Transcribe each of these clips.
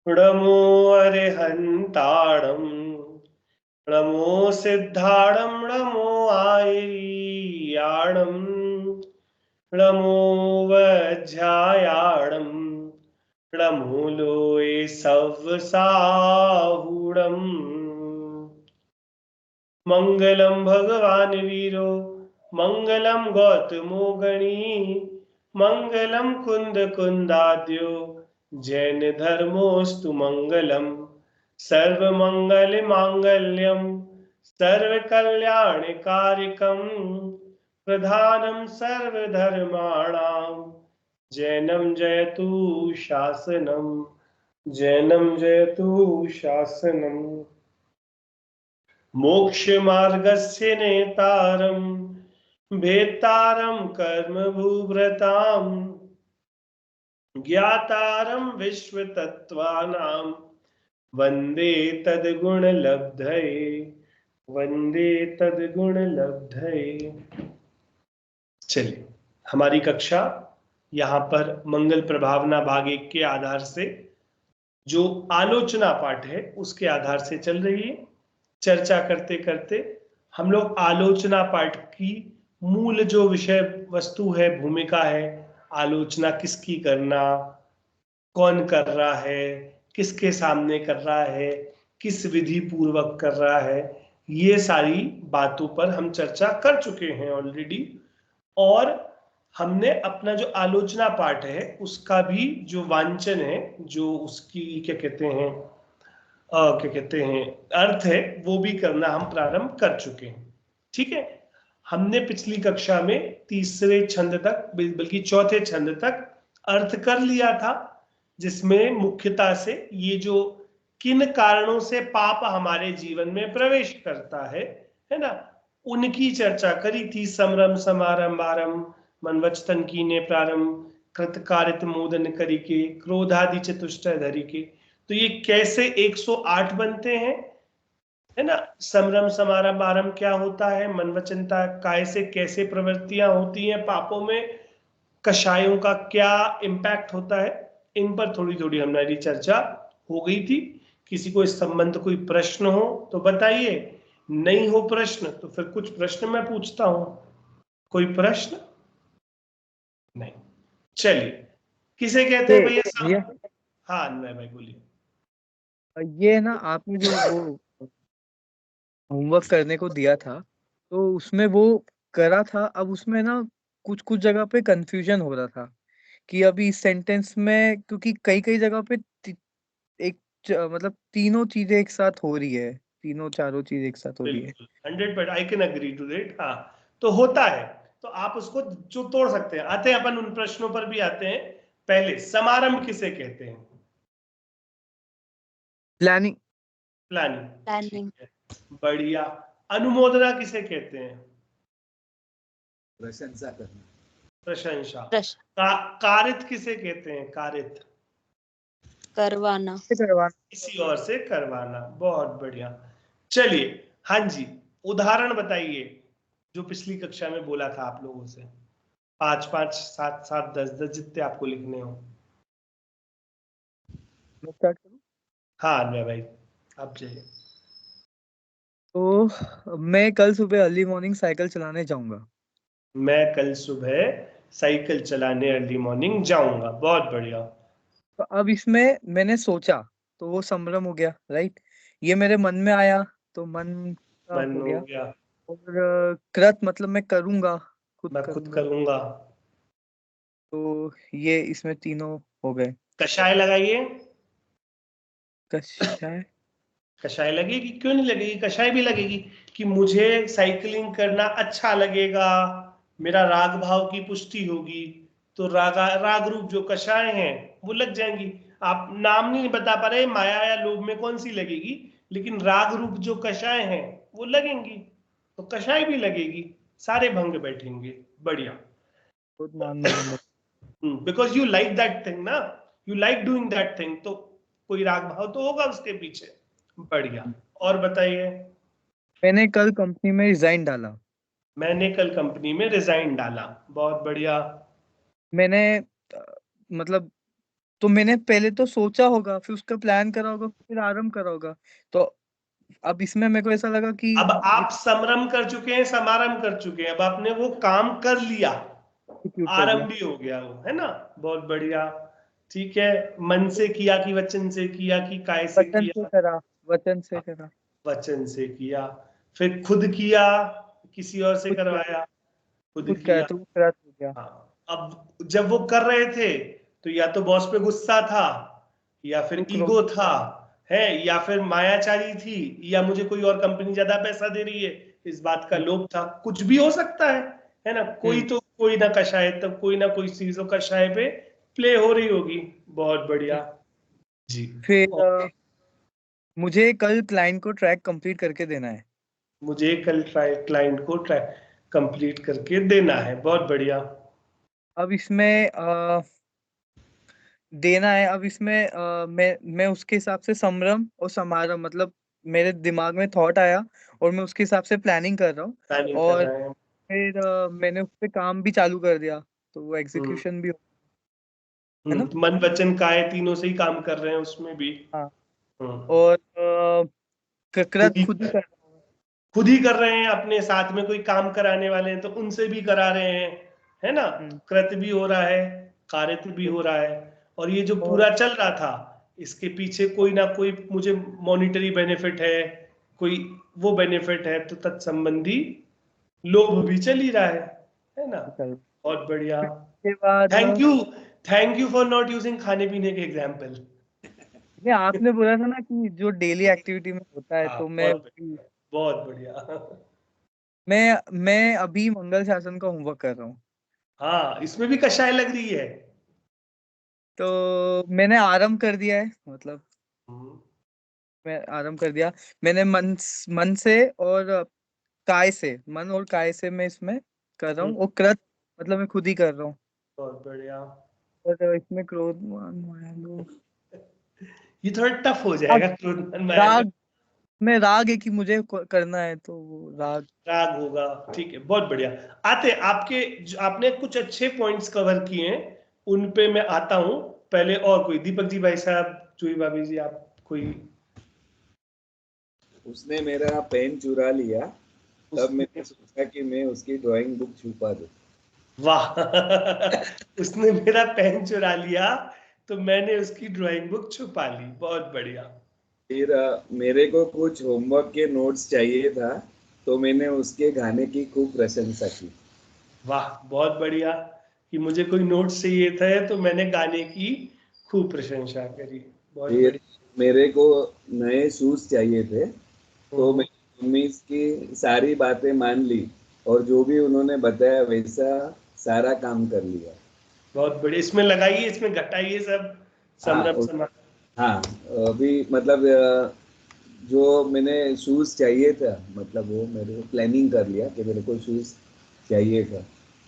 नमो अरिहन्ताणं नमो सिद्धाणं नमो आयर्याणं नमो वज्रायाणं नमो लोये सव्साहुणम् मंगलम भगवान वीरो मंगलम गौतमो गणी मंगलम कुंद कुंदाद्यो जैन धर्मोस्तु मंगलम सर्व मंगल मांगल्यम सर्व कल्याणकारिकम प्रधानम सर्वधर्माणां जैनम जयतु शासनम जैनम जयतु शासनम मोक्षमार्गस्य नेतारं भेत्तारं कर्मभूभृतां ज्ञातारं विश्वतत्त्वानां वन्दे तद्गुणलब्धये वन्दे तद्गुणलब्धये। चलिए, हमारी कक्षा यहाँ पर मंगल प्रभावना भाग 1 के आधार से जो आलोचना पाठ है उसके आधार से चल रही है। चर्चा करते करते हम लोग आलोचना पाठ की मूल जो विषय वस्तु है, भूमिका है, आलोचना किसकी करना, कौन कर रहा है, किसके सामने कर रहा है, किस विधि पूर्वक कर रहा है, ये सारी बातों पर हम चर्चा कर चुके हैं ऑलरेडी। और हमने अपना जो आलोचना पाठ है उसका भी जो वांचन है, जो उसकी क्या कहते हैं अर्थ है, वो भी करना हम प्रारंभ कर चुके हैं। ठीक है, हमने पिछली कक्षा में तीसरे छंद तक, बल्कि चौथे छंद तक अर्थ कर लिया था, जिसमें मुख्यता से ये जो किन कारणों से पाप हमारे जीवन में प्रवेश करता है ना, उनकी चर्चा करी थी। समरम समारंभारम मन वचन कीने प्रारंभ कृतकारित मोदन करिके क्रोधादि चतुष्टय धरिके। तो ये कैसे 108 बनते हैं, है ना। समरम समारंभ आरंभ क्या होता है, मन वचनता काय से कैसे प्रवृत्तियां होती हैं पापों में, कषायों का क्या इम्पैक्ट होता है, इन पर थोड़ी थोड़ी हमारी चर्चा हो गई थी। किसी को इस संबंध कोई प्रश्न हो तो बताइए, नहीं हो प्रश्न तो फिर कुछ प्रश्न मैं पूछता हूं। कोई प्रश्न नहीं, चलिए। किसे कहते हैं भैया भैया हाँ अन्वय भाई बोलिए। ये ना आपने जो वो होमवर्क करने को दिया था तो उसमें वो करा था। अब उसमें ना कुछ कुछ जगह पे कंफ्यूजन हो रहा था कि अभी इस सेंटेंस में, क्योंकि कई कई जगह पे एक मतलब तीनों चीजें एक साथ हो रही है, तीनों चारों चीज एक साथ हो रही है। बिल्कुल 100% I can agree to that. हाँ, तो होता है, तो आप उसको जो तोड़ सकते हैं। आते हैं अपन उन प्रश्नों पर भी आते हैं। पहले समारंभ किसे कहते हैं? प्लानिंग। प्लानिंग, ठीक प्लानिंग। है, बढ़िया। अनुमोदना किसे कहते हैं? प्रशंसा करना। प्रशंसा। प्रश्न कारित किसे कहते हैं? कारित, करवाना। किसी और से करवाना। बहुत बढ़िया। चलिए, हाँ जी, उदाहरण बताइए जो पिछली कक्षा में बोला था आप लोगों से। 5 5 7 7 10 10 जितने आपको लिखने हो। मैं स्टार्ट करूं? हाँ अन्वय भाई, आप जाइए। तो मैं कल सुबह अर्ली मॉर्निंग साइकिल चलाने जाऊंगा। मैं कल सुबह साइकिल चलाने अर्ली मॉर्निंग जाऊंगा। बहुत बढ़िया। तो अब इसमें मैंने सोचा तो वो संभ्रम हो गया, राइट। ये मेरे मन में आया तो मन का मन हो हो गया। गया। और कृत मतलब मैं करूंगा, खुद मैं खुद करूंगा। करूंगा। तो ये इसमें तीनों हो गए। कषाय लगाइए। कषाय। कषाय लगेगी, क्यों नहीं लगेगी, कषाय भी लगेगी कि मुझे साइकिलिंग करना अच्छा लगेगा, मेरा राग भाव की पुष्टि होगी। तो राग रूप जो कषाय हैं वो लग जाएंगी। आप नाम नहीं बता पा रहे माया या लोभ में कौन सी लगेगी, लेकिन राग रूप जो कषाय हैं वो लगेंगी, तो कषाय भी लगेगी। सारे भंग बैठेंगे। बढ़िया। खुद मान लूंगा। Because you like that thing ना, you like doing that thing, तो कोई राग भाव तो होगा उसके पीछे। बढ़िया। और बताइए। मैंने कल कंपनी में रिजाइन डाला। मैंने कल कंपनी में रिजाइन डाला। बहुत बढ़िया। मैंने मतलब तो मैंने पहले तो सोचा होगा, फिर उसका प्लान करा होगा, फिर आरंभ करा होगा। तो अब इसमें मेरे को ऐसा लगा कि अब आप समरम कर चुके हैं, समारंभ कर चुके हैं, अब आपने वो काम कर लिया, एग्जीक्यूट कर दिया। आरंभ भी हो गया वो, है ना। बहुत बढ़िया। ठीक है, मन से किया कि वचन से किया कि काय से वचन से किया? करा, वचन से करा। वचन से किया। फिर खुद किया, किसी और से खुद किया, करवाया? खुद खुद करा किया। तो वो कृत हो गया। हाँ, अब जब वो कर रहे थे तो या तो बॉस पे गुस्सा था, या फिर वो क्रोध। ईगो था, है, या फिर मायाचारी थी, या मुझे कोई और कंपनी ज्यादा पैसा दे रही है, इस बात का लोभ था, कुछ भी हो सकता है ना। कोई तो कोई ना कषाय, तब कोई ना कोई चीजों कषाय पे प्ले हो रही होगी। बहुत बढ़िया जी। फिर और मुझे कल क्लाइंट को ट्रैक कंप्लीट करके देना है। मुझे कल क्लाइंट को ट्रैक कंप्लीट करके देना है। बहुत बढ़िया। अब इसमें देना है। अब इसमें मैं उसके हिसाब से समरम और समारंभ, मतलब मेरे दिमाग में थॉट आया और मैं उसके हिसाब से प्लानिंग कर रहा हूँ। प्लानिंग कर और रहे हैं। फिर मैंने उस पे काम भी चालू कर दिया, तो वो हम्म एग्जीक्यूशन भी है ना। मन वचन काय तीनों से ही काम कर रहे हैं उसमें भी। हाँ। हम्म और खुद कृत ही खुद ही कर रहा हूँ। खुद ही कर रहे हैं, अपने साथ में कोई काम कराने वाले हैं तो उनसे भी करा रहे हैं, है ना। हम्म। कृत भी हो रहा है, कारित भी हो रहा है। और ये जो और पूरा चल रहा था, इसके पीछे कोई ना कोई मुझे मॉनिटरी बेनिफिट है, कोई वो बेनिफिट है, तो तत्संबंधी लोभ भी चल ही रहा है ना। चल, बहुत बढ़िया। उसके बाद thank you for not using खाने पीने के एग्जाम्पल। ये आपने बोला था ना कि जो डेली एक्टिविटी में होता है, हाँ, तो मैं बहुत बढ़िया। मैं अभी मंगल शासन का होमवर्क कर रहा हूँ। हाँ, इसमें भी कषाय लग रही है। तो मैंने आरंभ कर दिया है, मतलब हम्म, मैं आरंभ कर दिया। मैंने मन से और काय से, मन और काय से मैं इसमें कर रहा हम्म, हूँ। और कृत मतलब मैं खुद ही कर रहा हूँ। बहुत बढ़िया। और इसमें क्रोध मान माया लोभ, ये थोड़ा टफ हो राग जाएगा, क्रोध माया लोभ। राग में राग है कि मुझे करना है, तो वो राग। राग होगा। ठीक है, बहुत बढ़िया। आते आपके आपने कुछ अच्छे पॉइंट्स कवर किए हैं, उन पे मैं आता हूं। पहले और कोई, दीपक जी, भाई साहब, चुई भाभी जी, आप कोई? उसने मेरा पेन चुरा लिया, तब उसने मैंने सोचा कि मैं उसकी ड्राइंग बुक छुपा दूं। वाह। उसने मेरा पेन चुरा लिया तो मैंने उसकी ड्राइंग बुक छुपा ली। बहुत बढ़िया। फिर मेरे को कुछ होमवर्क के नोट्स चाहिए था, तो मैंने उसके गाने की खूब प्रशंसा की। वाह, बहुत बढ़िया। कि मुझे कोई नोट्स चाहिए थे तो मैंने गाने की खूब प्रशंसा करी। बहुत फिर बढ़िया। मेरे को नए शूज चाहिए थे, तो हम्म, मैंने मम्मी की सारी बातें मान ली और जो भी उन्होंने बताया वैसा सारा काम कर लिया। बहुत बढ़िया। इसमें लगाइए, इसमें घटाइए सब, हाँ समरम समा। हाँ, अभी मतलब जो मैंने शूज चाहिए था, मतलब वो मेरे को प्लानिंग कर लिया कि मेरे को शूज चाहिए था।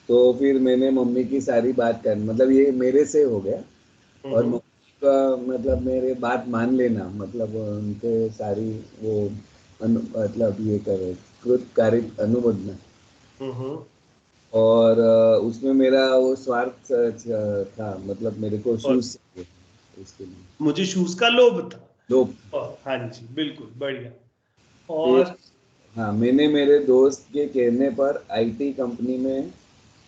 तो फिर मैंने मम्मी की सारी बात कर, मतलब ये मेरे से हो गया। और हम्म, मम्मी का मतलब मेरे बात मान लेना, मतलब उनके सारी वो मतलब ये करे कृत कार्य अनुबंधना। हम्म, और उसमें मेरा वो स्वार्थ था, मतलब मेरे को और शूज चाहिए उसके लिए। मुझे शूज का लोभ था। लोग हाँ जी, बिल्कुल बढ़िया। फिर और हाँ, मैंने मेरे दोस्त के कहने पर आईटी कंपनी में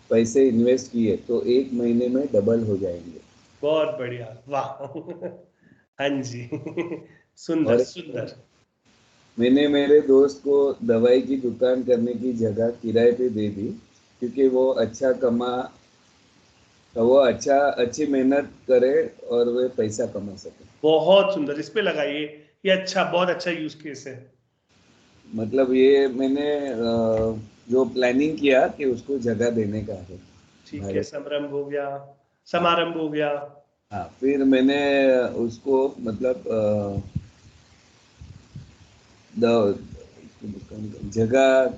पैसे इन्वेस्ट किए, तो 1 महीने में डबल हो जाएंगे। बहुत बढ़िया, वाह। हाँ जी। सुंदर और सुंदर। मैंने मेरे दोस्त को दवाई की दुकान करने की जगह किराए पे दे दी, क्योंकि वो अच्छी मेहनत करे और वे पैसा कमा सके। बहुत सुंदर, इस पे लगाइए। ये अच्छा, बहुत अच्छा यूज केस है। मतलब ये मैंने जो प्लानिंग किया कि उसको जगह देने का है ठीक है, भाड़े। समारंभ हो गया, हाँ समारंभ हो गया। हाँ, फिर मैंने उसको मतलब जगह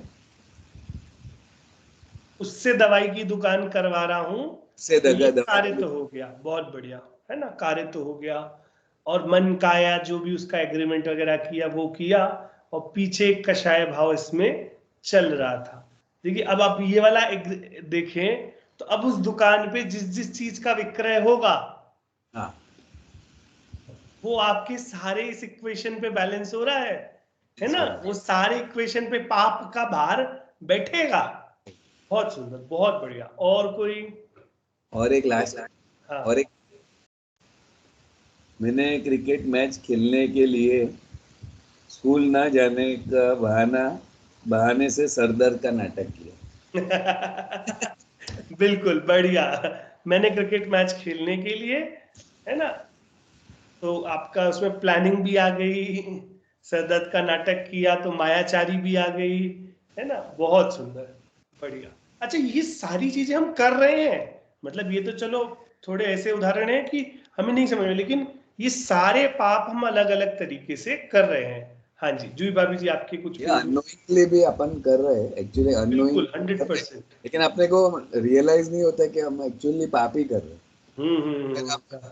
उससे दवाई की दुकान करवा रहा हूं, से तो ये जगह दवाई कार्य की। तो हो गया। बहुत बढ़िया, है ना, कार्य तो हो गया। और मन काया जो भी उसका एग्रीमेंट वगैरह किया वो किया। और पीछे एक कषाय भाव इसमें चल रहा था। देखिए, अब आप ये वाला देखें, तो अब उस दुकान पे जिस जिस चीज का विक्रय होगा, हाँ वो आपके सारे इस इक्वेशन पे बैलेंस हो रहा है ना, वो सारे इक्वेशन पे पाप का भार बैठेगा। बहुत सुंदर, बहुत बढ़िया। और कोई? और एक लास्ट, हाँ। और एक, मैंने क्रिकेट मैच खेलने के लिए स्कूल ना जाने का बहाने से सरदर्द का नाटक किया। बिल्कुल बढ़िया। मैंने क्रिकेट मैच खेलने के लिए, है ना, तो आपका उसमें प्लानिंग भी आ गई, सरदर्द का नाटक किया तो मायाचारी भी आ गई, है ना। बहुत सुंदर, बढ़िया। अच्छा, ये सारी चीजें हम कर रहे हैं, मतलब ये तो चलो थोड़े ऐसे उदाहरण हैं कि हमें नहीं समझ में, लेकिन ये सारे पाप हम अलग अलग तरीके से कर रहे हैं। हाँ जी, जूही भाभी जी, आपके कुछ ये अननोइंगली भी अपन कर रहे हैं, एक्चुअली अननोइंग, बिल्कुल 100%। लेकिन अपने को रियलाइज नहीं होता कि हम एक्चुअली पाप ही कर रहे हैं। हम्म।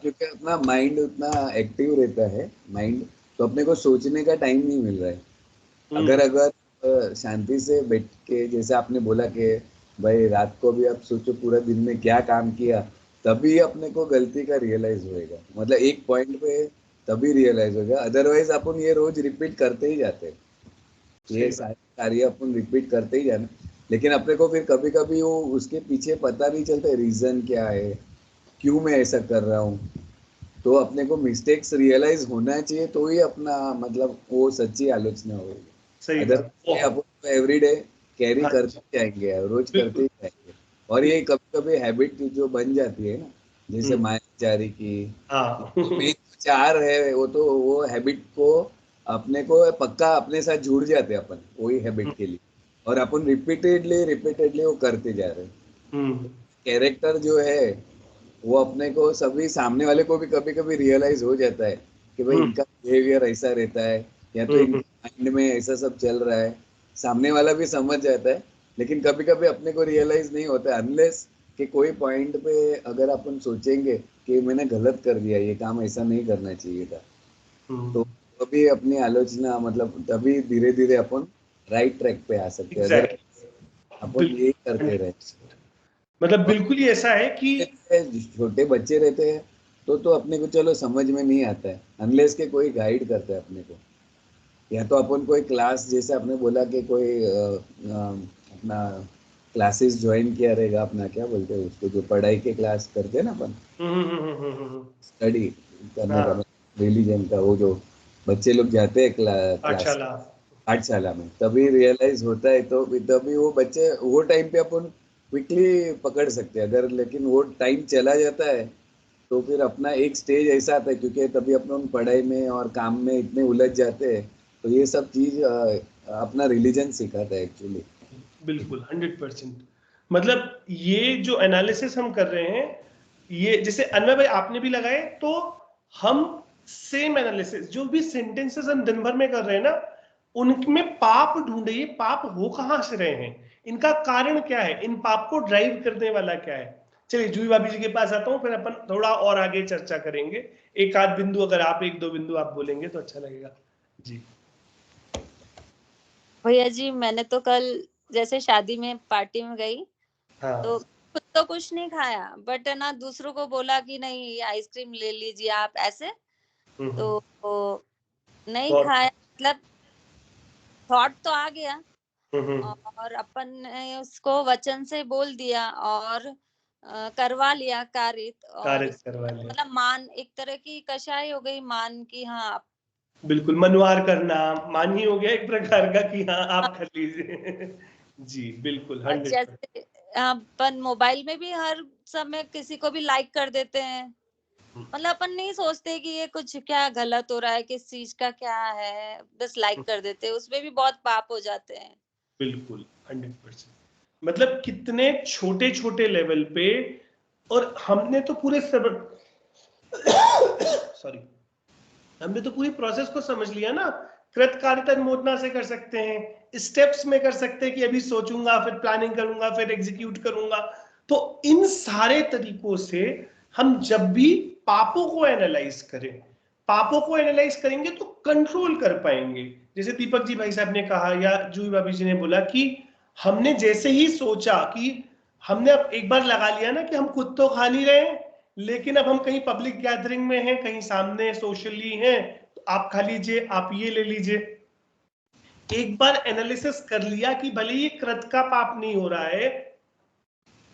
क्योंकि अपना माइंड उतना एक्टिव रहता है, माइंड, तो अपने को सोचने का टाइम नहीं मिल रहा है। अगर शांति से बैठ के, जैसे आपने बोला कि भाई रात को भी आप सोचो पूरा दिन में क्या काम किया, तभी अपने को गलती का रियलाइज होएगा, मतलब एक पॉइंट पे तभी रियलाइज होगा। अदरवाइज अपन ये रोज रिपीट करते ही जाते हैं, ये सारे कार्य अपन रिपीट करते ही जाना, लेकिन अपने को फिर कभी कभी वो उसके पीछे पता नहीं चलता रीजन क्या है, क्यों मैं ऐसा कर रहा हूँ। तो अपने को मिस्टेक्स रियलाइज होना चाहिए, तो ही अपना मतलब वो सच्ची आलोचना होगी। सही अदर बात। अपन एवरी डे कैरी हाँ जी, करते जाएंगे, रोज करते ही जाएंगे, और ये कभी कभी हैबिट जो बन जाती है ना, जैसे मायाचारी की, हाँ। मेन चार है वो, तो वो हैबिट को अपने को पक्का अपने साथ जुड़ जाते हैं अपन वही हैबिट के लिए, और अपन रिपीटेडली वो करते जा रहे हैं। कैरेक्टर जो है वो अपने को सभी सामने वाले को भी कभी कभी रियलाइज हो जाता है कि भाई इनका बिहेवियर ऐसा रहता है, या तो इनके माइंड में ऐसा सब चल रहा है, सामने वाला भी समझ जाता है, लेकिन कभी कभी अपने को रियलाइज नहीं होता, अनलेस कि कोई पॉइंट पे अगर अपन सोचेंगे कि मैंने गलत कर दिया, ये काम ऐसा नहीं करना चाहिए था, तो तभी अपनी आलोचना, मतलब तभी धीरे धीरे अपन राइट ट्रैक पे आ सकते हैं। अगर अपन यही करते रहे, मतलब बिल्कुल ही ऐसा है कि छोटे बच्चे रहते हैं तो अपने को चलो समझ में नहीं आता है, अनलेस के कोई गाइड करता है अपने को, या तो अपन कोई क्लास, जैसे आपने बोला कि कोई अपना क्लासेस ज्वाइन किया रहेगा, अपना क्या बोलते हैं उसको, जो पढ़ाई के क्लास करते हैं ना अपन, स्टडी करने का, रिलीजन का, वो जो बच्चे लोग जाते हैं क्लास पाठशाला में, तभी रियलाइज होता है, तो तभी वो बच्चे वो टाइम पे अपन क्विकली पकड़ सकते हैं। अगर लेकिन वो टाइम चला जाता है तो फिर अपना एक स्टेज ऐसा आता है, क्योंकि तभी अपन पढ़ाई में और काम में इतने उलझ जाते हैं, तो ये सब चीज अपना रिलीजन सिखाता है एक्चुअली। बिल्कुल 100%। मतलब ये जो एनालिसिस हम कर रहे हैं, ये जैसे अनवर भाई आपने भी लगाए, तो हम सेम एनालिसिस, जो भी सेंटेंसेस हम दिन भर में कर रहे हैं ना, उनमें पाप ढूंढे, ये पाप हो कहां से रहे हैं, इनका कारण क्या है, इन पाप को ड्राइव करने वाला क्या है। चलिए जूही भाभी जी के पास आता हूँ, फिर अपन थोड़ा और आगे चर्चा करेंगे। एक आध बिंदु, अगर आप एक दो बिंदु आप बोलेंगे तो अच्छा लगेगा जी। भैया जी, मैंने तो कल जैसे शादी में पार्टी में गई, तो खुद तो कुछ नहीं खाया, बट है ना दूसरों को बोला कि नहीं आइसक्रीम ले लीजिए आप, ऐसे तो नहीं खाया, मतलब थॉट तो आ गया, और अपन ने उसको वचन से बोल दिया और करवा लिया, कारित, और मतलब मान, एक तरह की कषाय हो गई मान की, हाँ बिल्कुल मनुवार करना मान ही हो गया एक प्रकार का कि हाँ आप कर लीजिए। जी बिल्कुल 100%। जैसे अपन मोबाइल में भी हर समय किसी को भी लाइक कर देते हैं, मतलब अपन नहीं सोचते कि ये कुछ क्या गलत हो रहा है, किस चीज का क्या है, बस लाइक कर देते हैं, उसमें भी बहुत पाप हो जाते हैं। बिल्कुल 100%। मतलब कितने छोटे छोटे लेवल पे, और हमने तो पूरे सॉरी, हमने तो पूरी प्रोसेस को समझ लिया ना। कृतकार्यता अनुमोदना से कर सकते हैं, स्टेप्स में कर सकते हैं कि अभी सोचूंगा, फिर प्लानिंग करूंगा, फिर एग्जीक्यूट करूंगा। तो इन सारे तरीकों से हम जब भी पापों को एनालाइज करें, पापों को एनालाइज करेंगे तो कंट्रोल कर पाएंगे। जैसे दीपक जी भाई साहब ने कहा, या जूही भाभी जी ने बोला कि हमने जैसे ही सोचा कि हमने अब एक बार लगा लिया ना कि हम खुद तो खा नहीं रहे हैं, लेकिन अब हम कहीं पब्लिक गैदरिंग में हैं, कहीं सामने सोशली हैं, तो आप खा लीजिए, आप ये ले लीजिए। एक बार एनालिसिस कर लिया कि भले ये कृत का पाप नहीं हो रहा है,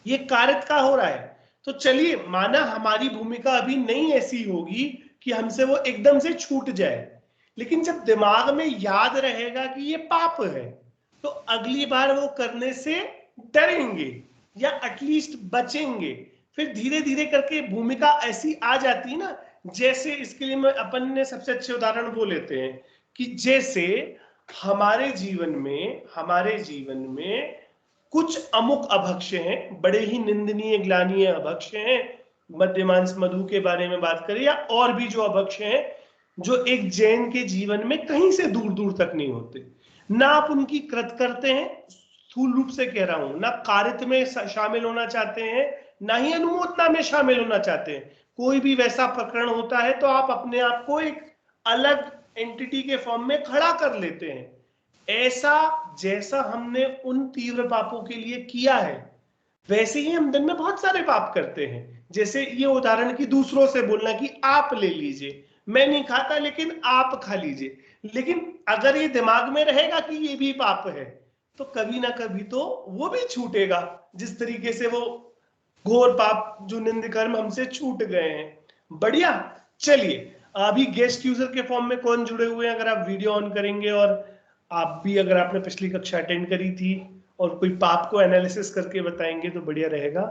ये कारित का हो रहा है, तो चलिए माना हमारी भूमिका अभी नहीं ऐसी होगी कि हमसे वो एकदम से छूट जाए, लेकिन जब दिमाग में याद रहेगा कि ये पाप है, तो अगली बार वो करने से डरेंगे या एटलीस्ट बचेंगे। फिर धीरे धीरे करके भूमिका ऐसी आ जाती है ना, जैसे इसके लिए मैं अपन ने सबसे अच्छे उदाहरण वो लेते हैं कि जैसे हमारे जीवन में कुछ अमुक अभक्ष्य हैं, बड़े ही निंदनीय ग्लानीय अभक्ष्य हैं, मद्यमांस मधु के बारे में बात करें या और भी जो अभक्ष्य हैं, जो एक जैन के जीवन में कहीं से दूर दूर तक नहीं होते। ना आप उनकी कृत करते हैं, स्थूल रूप से कह रहा हूं, ना कारित में शामिल होना चाहते हैं, ना ही अनुमोदना में शामिल होना चाहते हैं। कोई भी वैसा प्रकरण होता है तो आप अपने आप को एक अलग एंटिटी के फॉर्म में खड़ा कर लेते हैं। ऐसा जैसा हमने उन तीव्र पापों के लिए किया है, वैसे ही हम दिन में बहुत सारे पाप करते हैं। जैसे ये उदाहरण की दूसरों से बोलना कि आप ले लीजिए, मैं नहीं खाता लेकिन आप खा लीजिए, लेकिन अगर ये दिमाग में रहेगा कि ये भी पाप है, तो कभी ना कभी तो वो भी छूटेगा, जिस तरीके से वो घोर पाप जो निंद कर्म हमसे छूट गए हैं। बढ़िया। चलिए अभी गेस्ट यूजर के फॉर्म में कौन जुड़े हुए हैं? अगर आप वीडियो ऑन करेंगे और आप भी, अगर आपने पिछली कक्षा अटेंड करी थी और कोई पाप को एनालिसिस करके बताएंगे तो बढ़िया रहेगा।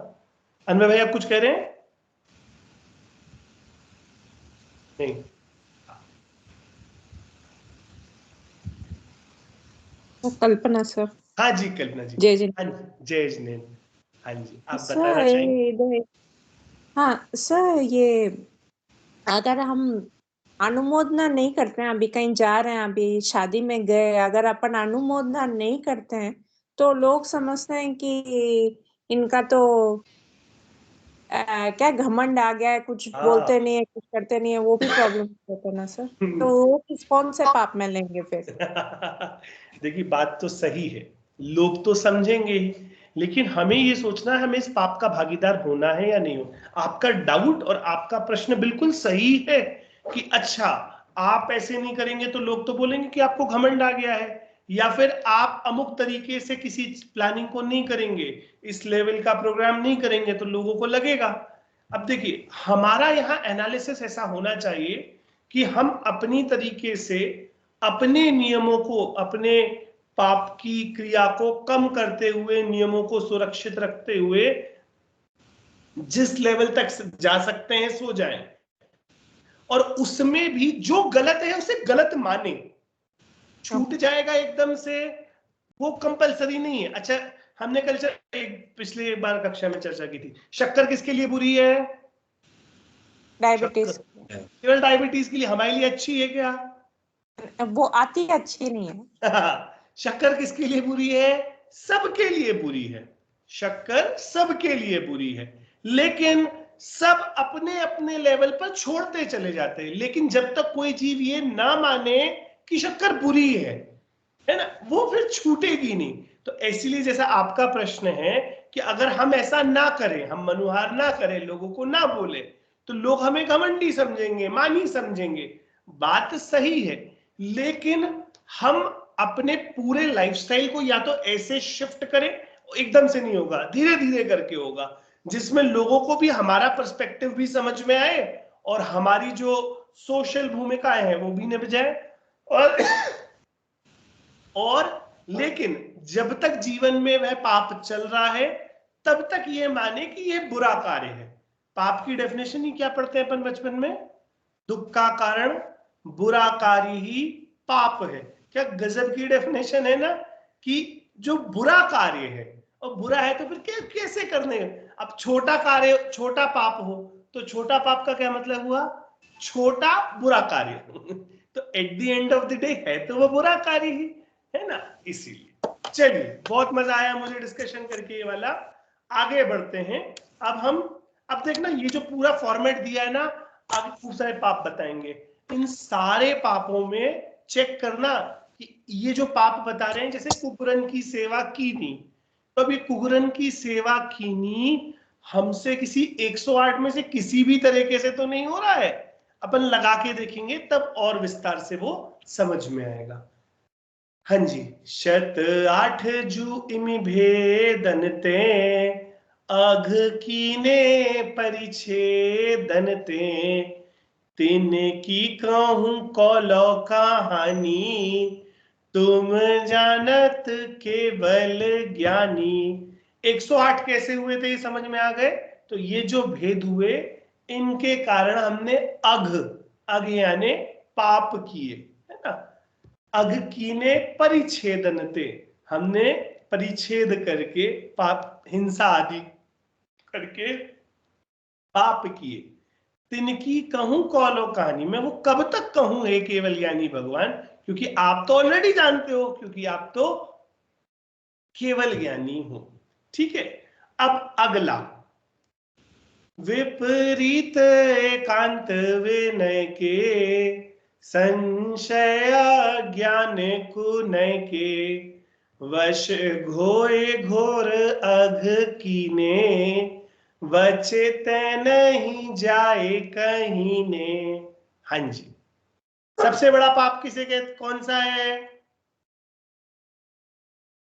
अनवर भाई आप कुछ कह रहे हैं? नहीं। कल्पना सर। हाँ जी कल्पना जी। जय जी। हाँ जी जय जिनेन्द्र। हाँ जी आप सर बताना चाहेंगे? हाँ सर, ये अगर हम अनुमोदना नहीं करते हैं, अभी कहीं जा रहे हैं, अभी शादी में गए, अगर अपन अनुमोदना नहीं करते हैं तो लोग समझते हैं कि इनका तो क्या घमंड आ गया है, कुछ बोलते नहीं है, कुछ करते नहीं है, वो भी प्रॉब्लम होता है ना सर। तो वो किस कौन से पाप में लेंगे फिर? देखिए बात तो सही है, लोग तो समझेंगे ही, लेकिन हमें ये सोचना है हमें इस पाप का भागीदार होना है या नहीं हो। आपका डाउट और आपका प्रश्न बिल्कुल सही है कि अच्छा आप ऐसे नहीं करेंगे तो लोग तो बोलेंगे कि आपको घमंड आ गया है, या फिर आप अमुक तरीके से किसी प्लानिंग को नहीं करेंगे, इस लेवल का प्रोग्राम नहीं करेंगे तो लोगों को लगेगा। अब देखिए हमारा यहाँ एनालिसिस ऐसा होना चाहिए कि हम अपनी तरीके से अपने नियमों को, अपने पाप की क्रिया को कम करते हुए, नियमों को सुरक्षित रखते हुए जिस लेवल तक जा सकते हैं सो जाएं, और उसमें भी जो गलत है उसे गलत माने। छूट जाएगा एकदम से वो कंपलसरी नहीं है। अच्छा हमने कल पिछले बार कक्षा में चर्चा की थी, शक्कर किसके लिए बुरी है? डायबिटीज। केवल डायबिटीज के लिए, हमारे लिए अच्छी है क्या? वो आती अच्छी नहीं है। शक्कर किसके लिए बुरी है? सबके लिए बुरी है। शक्कर सबके लिए बुरी है, लेकिन सब अपने अपने लेवल पर छोड़ते चले जाते हैं। लेकिन जब तक कोई जीव ये ना माने कि शक्कर बुरी है ना, वो फिर छूटेगी नहीं। तो इसीलिए जैसा आपका प्रश्न है कि अगर हम ऐसा ना करें, हम मनुहार ना करें, लोगों को ना बोले, तो लोग हमें घमंडी समझेंगे, मानी समझेंगे। बात सही है, लेकिन हम अपने पूरे लाइफस्टाइल को या तो ऐसे शिफ्ट करें, एकदम से नहीं होगा, धीरे धीरे करके होगा, जिसमें लोगों को भी हमारा पर्सपेक्टिव भी समझ में आए और हमारी जो सोशल भूमिकाएं हैं वो भी निभ जाए। और लेकिन जब तक जीवन में वह पाप चल रहा है तब तक ये माने कि ये बुरा कार्य है। पाप की डेफिनेशन ही क्या पढ़ते हैं अपन बचपन में? दुख का कारण बुरा कार्य ही पाप है। क्या गजब की डेफिनेशन है ना, कि जो बुरा कार्य है, और बुरा है तो फिर कैसे करने? अब छोटा कार्य, छोटा पाप हो तो छोटा पाप का क्या मतलब हुआ? छोटा बुरा कार्य। तो at the end of the day है तो वो बुरा कार्य ही है ना। इसीलिए चलिए बहुत मजा आया मुझे डिस्कशन करके ये वाला। आगे बढ़ते हैं। अब देखना ये जो पूरा फॉर्मेट दिया है ना, आगे खूब सारे पाप बताएंगे। इन सारे पापों में चेक करना कि ये जो पाप बता रहे हैं, जैसे कुकुरन की सेवा कीनी, तो अभी कुकुरन की सेवा कीनी हमसे किसी 108 में से किसी भी तरीके से तो नहीं हो रहा है। अपन लगा के देखेंगे तब और विस्तार से वो समझ में आएगा। हाँ जी, 108 जू इमि भेदन ते अघ कीने परिच्छेदन ते तिन की कहूं कौलो कहानी तुम जानत केवल ज्ञानी। 108 कैसे हुए थे ये समझ में आ गए। तो ये जो भेद हुए इनके कारण हमने अघ यानी पाप किए, है ना। अघ कीने परिच्छेदनते, हमने परिच्छेद करके पाप, हिंसा आदि करके पाप किए। तिनकी कहूं कौलो कहानी, मैं वो कब तक कहूं हे केवल ज्ञानी भगवान, क्योंकि आप तो ऑलरेडी जानते हो, क्योंकि आप तो केवल ज्ञानी हो। ठीक है, अब अगला विपरीत एकांत विनय के संशय ज्ञान कुनय के वश घोए घोर अघ कीने वचित नहीं जाए कहीं ने। हाँ जी, सबसे बड़ा पाप किसे कहते, कौन सा है?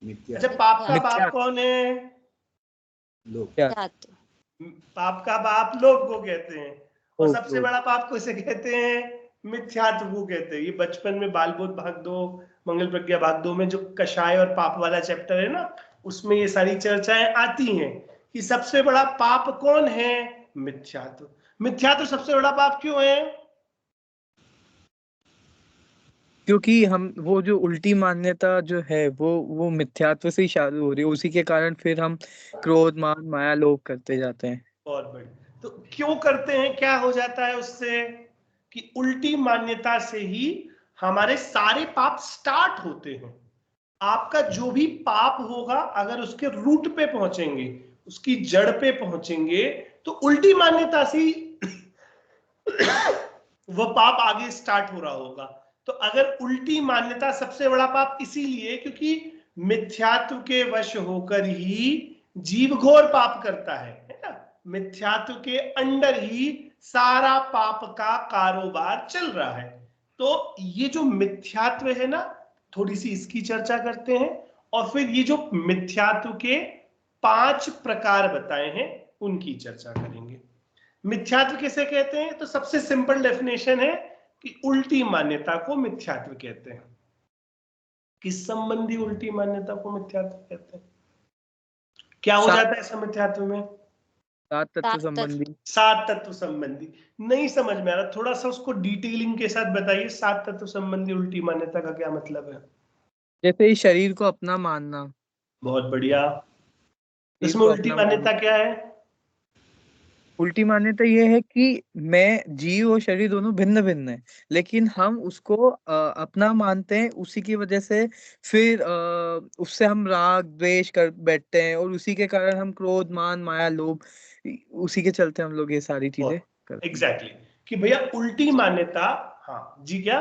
अच्छा, पाप का बाप कौन है? लोग। पाप का बाप लोग को कहते हैं, और सबसे बड़ा पाप को इसे कहते हैं मिथ्यात्व को कहते हैं। ये बचपन में बाल बोध भाग 2, मंगल प्रज्ञा भाग 2 में जो कषाय और पाप वाला चैप्टर है ना, उसमें ये सारी चर्चाएं आती हैं कि सबसे बड़ा पाप कौन है? मिथ्यात्व। मिथ्यात्व सबसे बड़ा पाप क्यों है? क्योंकि हम वो जो उल्टी मान्यता जो है वो मिथ्यात्व से ही चालू हो रही है, उसी के कारण फिर हम क्रोध मान माया लोभ करते जाते हैं। बहुत बढ़िया। तो क्यों करते हैं, क्या हो जाता है उससे? कि उल्टी मान्यता से ही हमारे सारे पाप स्टार्ट होते हैं। आपका जो भी पाप होगा, अगर उसके रूट पे पहुंचेंगे, उसकी जड़ पे पहुंचेंगे, तो उल्टी मान्यता से वह पाप आगे स्टार्ट हो रहा होगा। तो अगर उल्टी मान्यता सबसे बड़ा पाप इसीलिए क्योंकि मिथ्यात्व के वश होकर ही जीव घोर पाप करता है ना। मिथ्यात्व के अंडर ही सारा पाप का कारोबार चल रहा है। तो ये जो मिथ्यात्व है ना, थोड़ी सी इसकी चर्चा करते हैं, और फिर ये जो मिथ्यात्व के 5 प्रकार बताए हैं उनकी चर्चा करेंगे। मिथ्यात्व किसे कहते हैं? तो सबसे सिंपल डेफिनेशन है कि उल्टी मान्यता को मिथ्यात्व कहते हैं। किस संबंधी उल्टी मान्यता को मिथ्यात्व कहते हैं? क्या हो जाता है ऐसा मिथ्यात्व में? 7 तत्व संबंधी। 7 तत्व संबंधी। नहीं समझ में आ रहा, थोड़ा सा उसको डिटेलिंग के साथ बताइए। 7 तत्व संबंधी उल्टी मान्यता का क्या मतलब है? जैसे इस शरीर को अपना मानना। बहुत बढ़िया। इसमें उल्टी मान्यता क्या है? उल्टी मान्यता ये है कि मैं जीव और शरीर दोनों भिन्न भिन्न है, लेकिन हम उसको अपना मानते हैं, उसी की वजह से फिर उससे हम राग द्वेष कर बैठते हैं, और उसी के कारण हम क्रोध मान माया लोभ, उसी के चलते हम लोग ये सारी चीजें करते हैं। एग्जैक्टली, कि भैया उल्टी मान्यता। हाँ जी, क्या?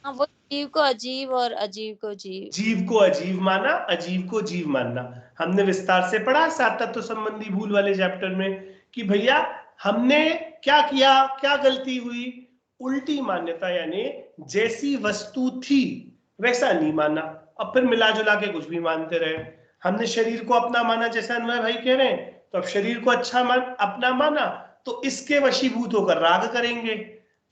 हाँ, वो जीव को अजीव और अजीव को जीव। जीव को अजीव माना, अजीव को जीव मानना। हमने विस्तार से पढ़ा 7 तत्व संबंधी भूल वाले चैप्टर में कि भैया हमने क्या किया, क्या गलती हुई? उल्टी मान्यता यानी जैसी वस्तु थी वैसा नहीं माना, अब फिर मिला जुला के कुछ भी मानते रहे। हमने शरीर को अपना माना, जैसा अनवय भाई कह रहे हैं, तो अब शरीर को अच्छा अपना माना तो इसके वशीभूत होकर राग करेंगे।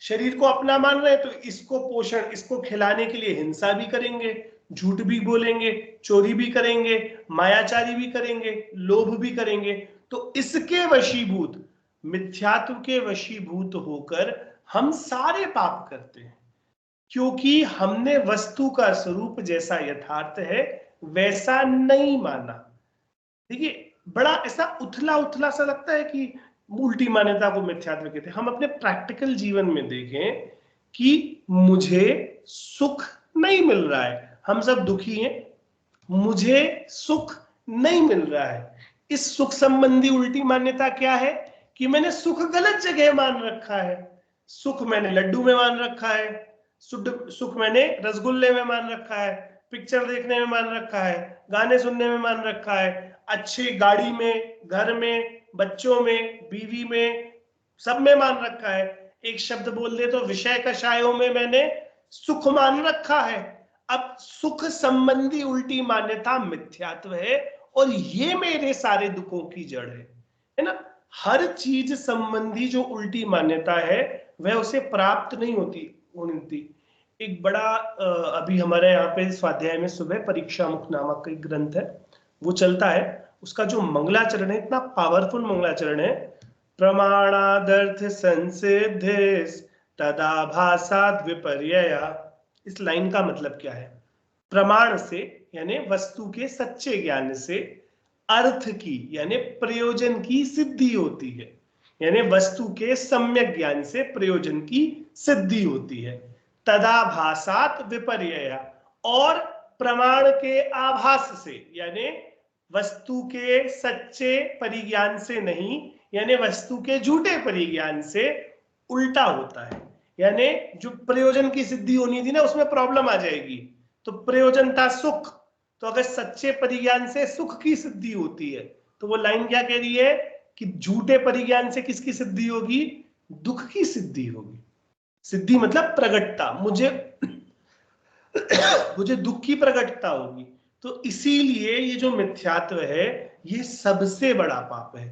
शरीर को अपना मान रहे हैं तो इसको पोषण, इसको खिलाने के लिए हिंसा भी करेंगे, झूठ भी बोलेंगे, चोरी भी करेंगे, मायाचारी भी करेंगे, लोभ भी करेंगे। तो इसके वशीभूत, मिथ्यात्व के वशीभूत होकर हम सारे पाप करते हैं, क्योंकि हमने वस्तु का स्वरूप जैसा यथार्थ है वैसा नहीं माना। देखिए, बड़ा ऐसा उथला उथला सा लगता है कि उल्टी मान्यता को मिथ्यात्व कहते हैं। हम अपने प्रैक्टिकल जीवन में देखें कि मुझे सुख नहीं मिल रहा है, हम सब दुखी हैं, मुझे सुख नहीं मिल रहा है। इस सुख संबंधी उल्टी मान्यता क्या है? कि मैंने सुख गलत जगह मान रखा है। सुख मैंने लड्डू में मान रखा है, सुख मैंने रसगुल्ले में मान रखा है, पिक्चर देखने में मान रखा है, गाने सुनने में मान रखा है, अच्छी गाड़ी में, घर में, बच्चों में, बीवी में, सब में मान रखा है। एक शब्द बोल दे तो विषय कषायों में मैंने सुख मान रखा है। अब सुख संबंधी उल्टी मान्यता मिथ्यात्व है और ये मेरे सारे दुखों की जड़ है ना। हर चीज संबंधी जो उल्टी मान्यता है वह उसे प्राप्त नहीं होती। एक बड़ा अभी हमारे यहाँ पे स्वाध्याय में सुबह परीक्षा मुख नामक एक ग्रंथ है, वो चलता है। उसका जो मंगलाचरण है, इतना पावरफुल मंगलाचरण है, प्रमाणादर्थ संसिद्धिस् तदाभासाद् विपर्यया। इस लाइन का मतलब क्या है? प्रमाण से यानी वस्तु के सच्चे ज्ञान से अर्थ की यानी प्रयोजन की सिद्धि होती है, यानी वस्तु के सम्यक ज्ञान से प्रयोजन की सिद्धि होती है। तदाभासात् विपर्यया, और प्रमाण के आभास से यानी वस्तु के सच्चे परिज्ञान से नहीं, यानी वस्तु के झूठे परिज्ञान से उल्टा होता है। यानी जो प्रयोजन की सिद्धि होनी थी ना, उसमें प्रॉब्लम आ जाएगी। तो प्रयोजन था सुख, तो अगर सच्चे परिज्ञान से सुख की सिद्धि होती है तो वो लाइन क्या कह रही है कि झूठे परिज्ञान से किसकी सिद्धि होगी? दुख की सिद्धि होगी। सिद्धि मतलब प्रगटता, मुझे दुख की प्रगटता होगी। तो इसीलिए ये जो मिथ्यात्व है ये सबसे बड़ा पाप है।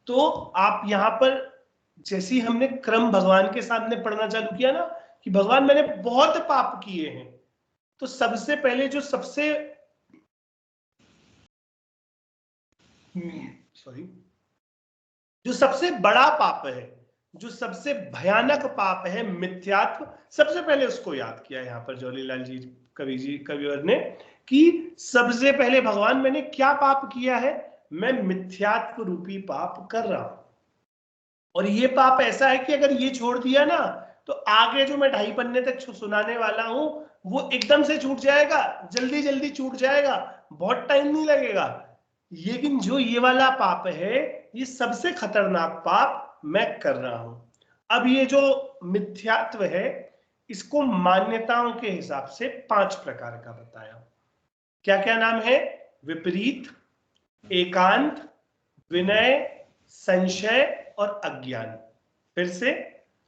तो आप यहां पर जैसे ही हमने क्रम भगवान के सामने पढ़ना चालू किया ना कि भगवान मैंने बहुत पाप किए हैं, तो सबसे पहले जो सबसे बड़ा पाप है, जो सबसे भयानक पाप है मिथ्यात्व, सबसे पहले उसको याद किया यहाँ पर जवाहरलाल जी कविवर ने कि सबसे पहले भगवान मैंने क्या पाप किया है? मैं मिथ्यात्व रूपी पाप कर रहा हूं। और ये पाप ऐसा है कि अगर ये छोड़ दिया ना तो आगे जो मैं 2.5 पन्ने तक सुनाने वाला हूं वो एकदम से छूट जाएगा, जल्दी जल्दी छूट जाएगा, बहुत टाइम नहीं लगेगा। लेकिन जो ये वाला पाप है ये सबसे खतरनाक पाप मैं कर रहा हूं। अब ये जो मिथ्यात्व है इसको मान्यताओं के हिसाब से 5 प्रकार का बताया। क्या क्या नाम है? विपरीत, एकांत, विनय, संशय और अज्ञान। फिर से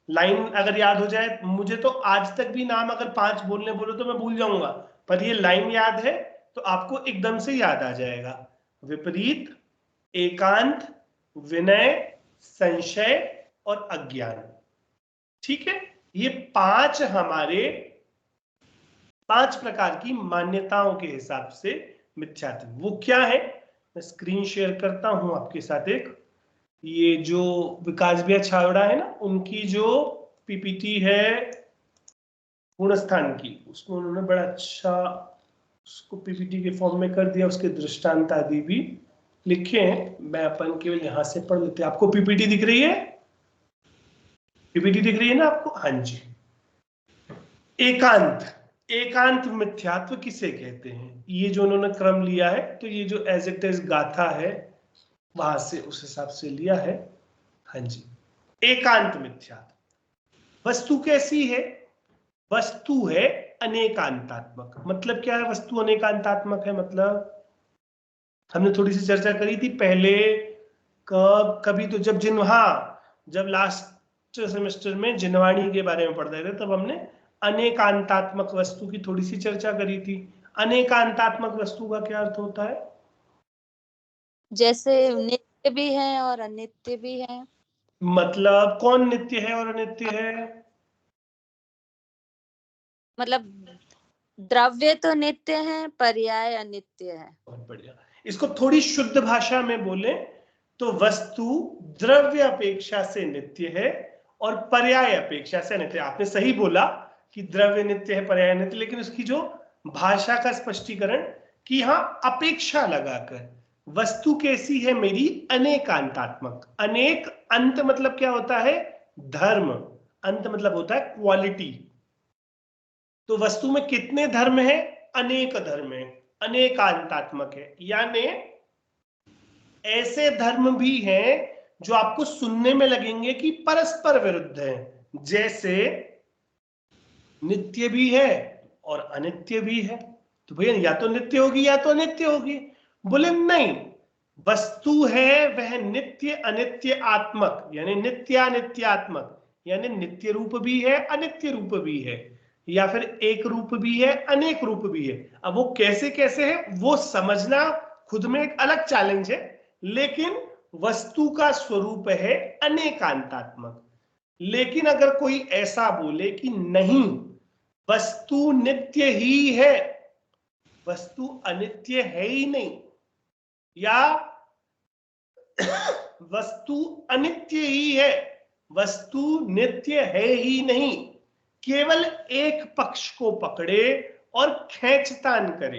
लाइन अगर याद हो जाए, मुझे तो आज तक भी नाम अगर 5 बोलने बोलो तो मैं भूल जाऊंगा, पर ये लाइन याद है तो आपको एकदम से याद आ जाएगा। विपरीत, एकांत, विनय, संशय और अज्ञान। ठीक है, ये 5 हमारे 5 प्रकार की मान्यताओं के हिसाब से मिथ्यात्व। वो क्या है? मैं स्क्रीन शेयर करता हूं आपके साथ। एक ये जो विकास भैया छावड़ा है ना, उनकी जो पीपीटी है गुणस्थान की, उसमें उन्होंने बड़ा अच्छा उसको पीपीटी के फॉर्म में कर दिया, उसके दृष्टांत आदि भी लिखे हैं। मैं अपन केवल यहां से पढ़ लेते हैं। आपको पीपीटी दिख रही है? पीपीटी दिख रही है ना आपको? हाँ जी। एकांत मिथ्यात्व किसे कहते हैं? ये जो उन्होंने क्रम लिया है, तो ये जो एज इट इज गाथा है वहां से उस हिसाब से लिया है। हाँ जी, एकांत मिथ्यात्व। वस्तु कैसी है? वस्तु है अनेकांतात्मक। मतलब क्या है वस्तु अनेकांतात्मक है? मतलब हमने थोड़ी सी चर्चा करी थी पहले, कभी तो जब लास्ट सेमेस्टर में जिनवाणी के बारे में पढ़ रहे थे तब हमने अनेकांतात्मक वस्तु की थोड़ी सी चर्चा करी थी। अनेकांतात्मक वस्तु का क्या अर्थ होता है? जैसे नित्य भी है और अनित्य भी है। मतलब कौन नित्य है और अनित्य है? मतलब द्रव्य तो नित्य है, पर्याय अनित्य है। बहुत बढ़िया। इसको थोड़ी शुद्ध भाषा में बोले तो वस्तु द्रव्य अपेक्षा से नित्य है और पर्याय अपेक्षा से अनित्य। आपने सही बोला कि द्रव्य नित्य है, पर्याय नित्य, लेकिन उसकी जो भाषा का स्पष्टीकरण कि यहां अपेक्षा लगाकर वस्तु कैसी है मेरी? अनेकांतात्मक। अनेक अंत मतलब क्या होता है? धर्म। अंत मतलब होता है क्वालिटी। तो वस्तु में कितने धर्म है? अनेक धर्म है, अनेकांतात्मक है। यानी ऐसे धर्म भी हैं जो आपको सुनने में लगेंगे कि परस्पर विरुद्ध हैं, जैसे नित्य भी है और अनित्य भी है। तो भैया या तो नित्य होगी या तो अनित्य होगी। बोले नहीं, वस्तु है वह नित्य अनित्य आत्मक, यानी नित्यानित्यात्मक, यानी नित्य रूप भी है अनित्य रूप भी है, या फिर एक रूप भी है अनेक रूप भी है। अब वो कैसे कैसे है वो समझना खुद में एक अलग चैलेंज है, लेकिन वस्तु का स्वरूप है अनेकांतात्मक। लेकिन अगर कोई ऐसा बोले कि नहीं वस्तु नित्य ही है, वस्तु अनित्य है ही नहीं, या वस्तु अनित्य ही है, वस्तु नित्य है ही नहीं, केवल एक पक्ष को पकड़े और खींचतान करे,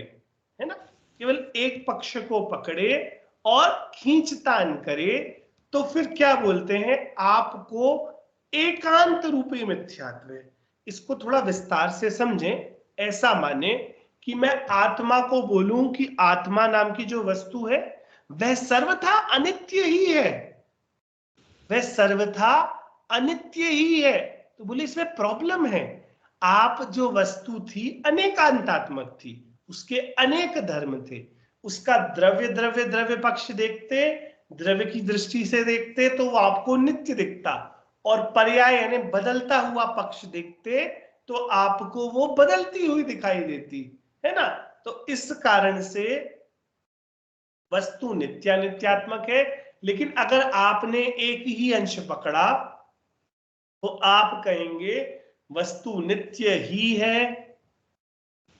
है ना, केवल एक पक्ष को पकड़े और खींचतान करे, तो फिर क्या बोलते हैं, आपको एकांत रूपी मिथ्यात्व है। इसको थोड़ा विस्तार से समझें। ऐसा माने कि मैं आत्मा को बोलूं कि आत्मा नाम की जो वस्तु है वह सर्वथा अनित्य ही है, वह सर्वथा अनित्य ही है, तो बोले इसमें प्रॉब्लम है। आप जो वस्तु थी अनेकांतात्मक थी, उसके अनेक धर्म थे, उसका द्रव्य द्रव्य द्रव्य पक्ष देखते, द्रव्य की दृष्टि से देखते तो वो आपको नित्य दिखता, और पर्याय यानी बदलता हुआ पक्ष देखते तो आपको वो बदलती हुई दिखाई देती है ना। तो इस कारण से वस्तु नित्यानित्यात्मक है। लेकिन अगर आपने एक ही अंश पकड़ा तो आप कहेंगे वस्तु नित्य ही है,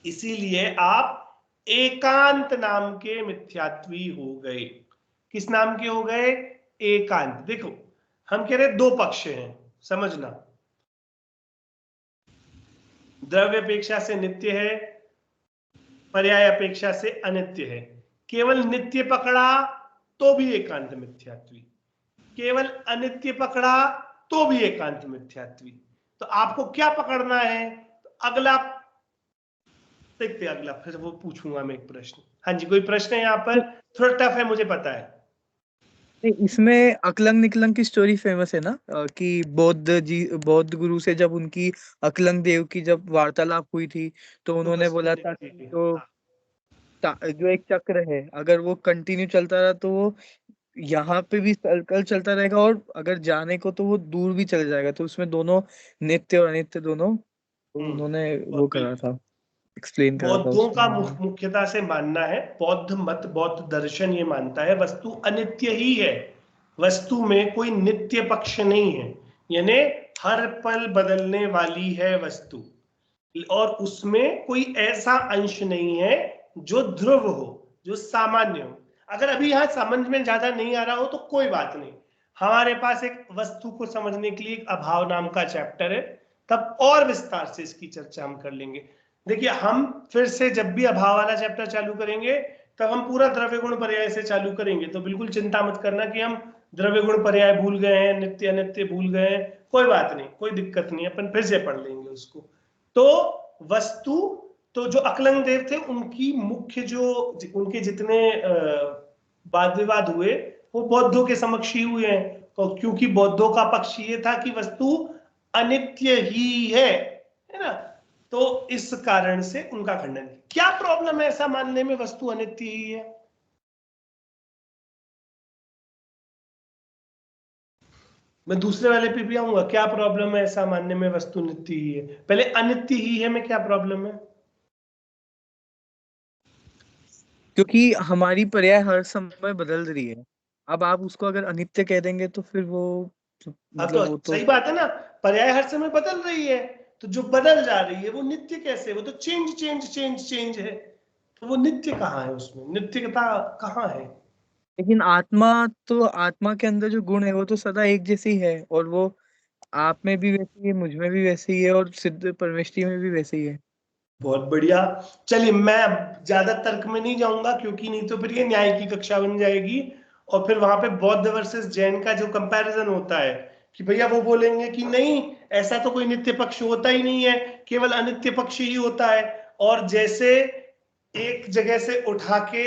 इसीलिए आप एकांत नाम के मिथ्यात्वी हो गए। किस नाम के हो गए? एकांत। देखो हम कह रहे दो पक्ष हैं, समझना, द्रव्य अपेक्षा से नित्य है, पर्याय अपेक्षा से अनित्य है। केवल नित्य पकड़ा तो भी एकांत मिथ्यात्वी, केवल अनित्य पकड़ा तो भी एकांत मिथ्यात्वी। तो आपको क्या पकड़ना है? तो अगला देखते, अगला फिर वो पूछूंगा मैं एक प्रश्न। हाँ जी, कोई प्रश्न है यहाँ पर? थोड़ा टफ है मुझे पता है। इसमें अकलंग निकलंग की स्टोरी फेमस है ना, कि बौद्ध गुरु से जब उनकी अकलंग देव की जब वार्तालाप हुई थी तो उन्होंने बोला था कि जो एक चक्र है अगर वो कंटिन्यू चलता रहा तो वो यहाँ पे भी सर्कल चलता रहेगा, और अगर जाने को तो वो दूर भी चले जाएगा, तो उसमें दोनों नित्य और अनित्य दोनों उन्होंने वो करा था, एक्सप्लेन करा था बौद्धों का उसमें। मुख्यता से मानना है, बौद्ध मत बौद्ध दर्शन ये मानता है वस्तु अनित्य ही है, वस्तु में कोई नित्य पक्ष नहीं है, यानी हर पल बदलने वाली है वस्तु, और उसमें कोई ऐसा अंश नहीं है जो ध्रुव हो, जो सामान्य हो। अगर अभी यहाँ समझ में ज्यादा नहीं आ रहा हो तो कोई बात नहीं, हमारे पास एक वस्तु को समझने के लिए एक अभाव नाम का चैप्टर है, तब और विस्तार से इसकी चर्चा हम कर लेंगे। देखिए हम फिर से जब भी अभाव वाला चैप्टर चालू करेंगे तब हम पूरा द्रव्य गुण पर्याय से चालू करेंगे, तो बिल्कुल चिंता मत करना कि हम द्रव्य गुण पर्याय भूल गए हैं, नित्य अनित्य भूल गए हैं, कोई बात नहीं, कोई दिक्कत नहीं, अपन फिर से पढ़ लेंगे उसको। तो वस्तु, तो जो अकलंग देव थे उनकी मुख्य जो उनके जितने वाद विवाद हुए वो बौद्धों के समक्ष ही हुए हैं, तो क्योंकि बौद्धों का पक्ष ये था कि वस्तु अनित्य ही है ना, तो इस कारण से उनका खंडन। क्या प्रॉब्लम है ऐसा मानने में वस्तु अनित्य ही है? मैं दूसरे वाले पे भी आऊंगा, क्या प्रॉब्लम है ऐसा मानने में वस्तु नित्य ही है? पहले अनित्य ही है में क्या प्रॉब्लम है? क्योंकि हमारी पर्याय हर समय बदल रही है, अब आप उसको अगर अनित्य कह देंगे तो फिर वो मतलब वो तो सही बात है ना, पर्याय हर समय बदल रही है, तो जो बदल जा रही है वो नित्य कैसे? वो तो चेंज चेंज चेंज चेंज है, तो वो नित्य कहाँ है? उसमें नित्यता कहाँ है? लेकिन आत्मा के अंदर जो गुण है वो तो सदा एक जैसी है, और वो आप में भी वैसी है, मुझ में भी वैसी ही है, और सिद्ध परमेष्ठी में भी वैसी ही है। बहुत बढ़िया। चलिए मैं अब ज्यादा तर्क में नहीं जाऊंगा, क्योंकि नहीं तो फिर ये न्याय की कक्षा बन जाएगी, और फिर वहां पे बौद्ध वर्सेस जैन का जो कंपैरिजन होता है कि भैया वो बोलेंगे कि नहीं ऐसा तो कोई नित्य पक्ष होता ही नहीं है, केवल अनित्य पक्ष ही होता है, और जैसे एक जगह से उठा के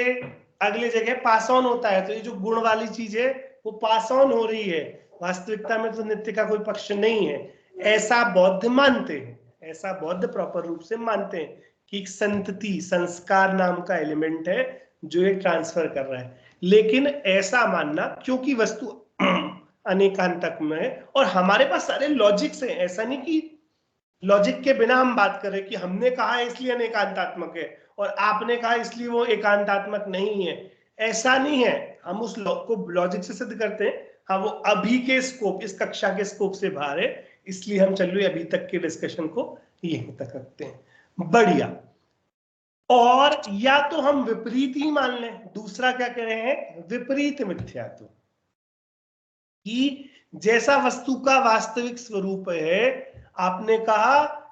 अगले जगह पास ऑन होता है, तो ये जो गुण वाली चीज है वो पास ऑन हो रही है, वास्तविकता में तो नित्य का कोई पक्ष नहीं है, ऐसा बौद्ध मानते हैं, ऐसा बौद्ध प्रॉपर रूप से मानते हैं। कि एक संतति, संस्कार नाम का एलिमेंट है जो ये ट्रांसफर कर रहा है। लेकिन ऐसा मानना, क्योंकि वस्तु अनेकांतक में है और हमारे पास सारे लॉजिक्स हैं, ऐसा नहीं कि लॉजिक के बिना हम बात कर रहे कि हमने कहा है इसलिए अनेकांतात्मक है और आपने कहा इसलिए वो एकांतात्मक नहीं है, ऐसा नहीं है। हम उस को लॉजिक से सिद्ध करते हैं। हाँ, वो अभी के स्कोप, इस कक्षा के स्कोप से बाहर है, इसलिए हम चलो अभी तक के डिस्कशन को यहीं तक रखते हैं। बढ़िया। और या तो हम विपरीत ही मान लें, दूसरा क्या कह रहे हैं, विपरीत मिथ्यात्व, कि जैसा वस्तु का वास्तविक स्वरूप है, आपने कहा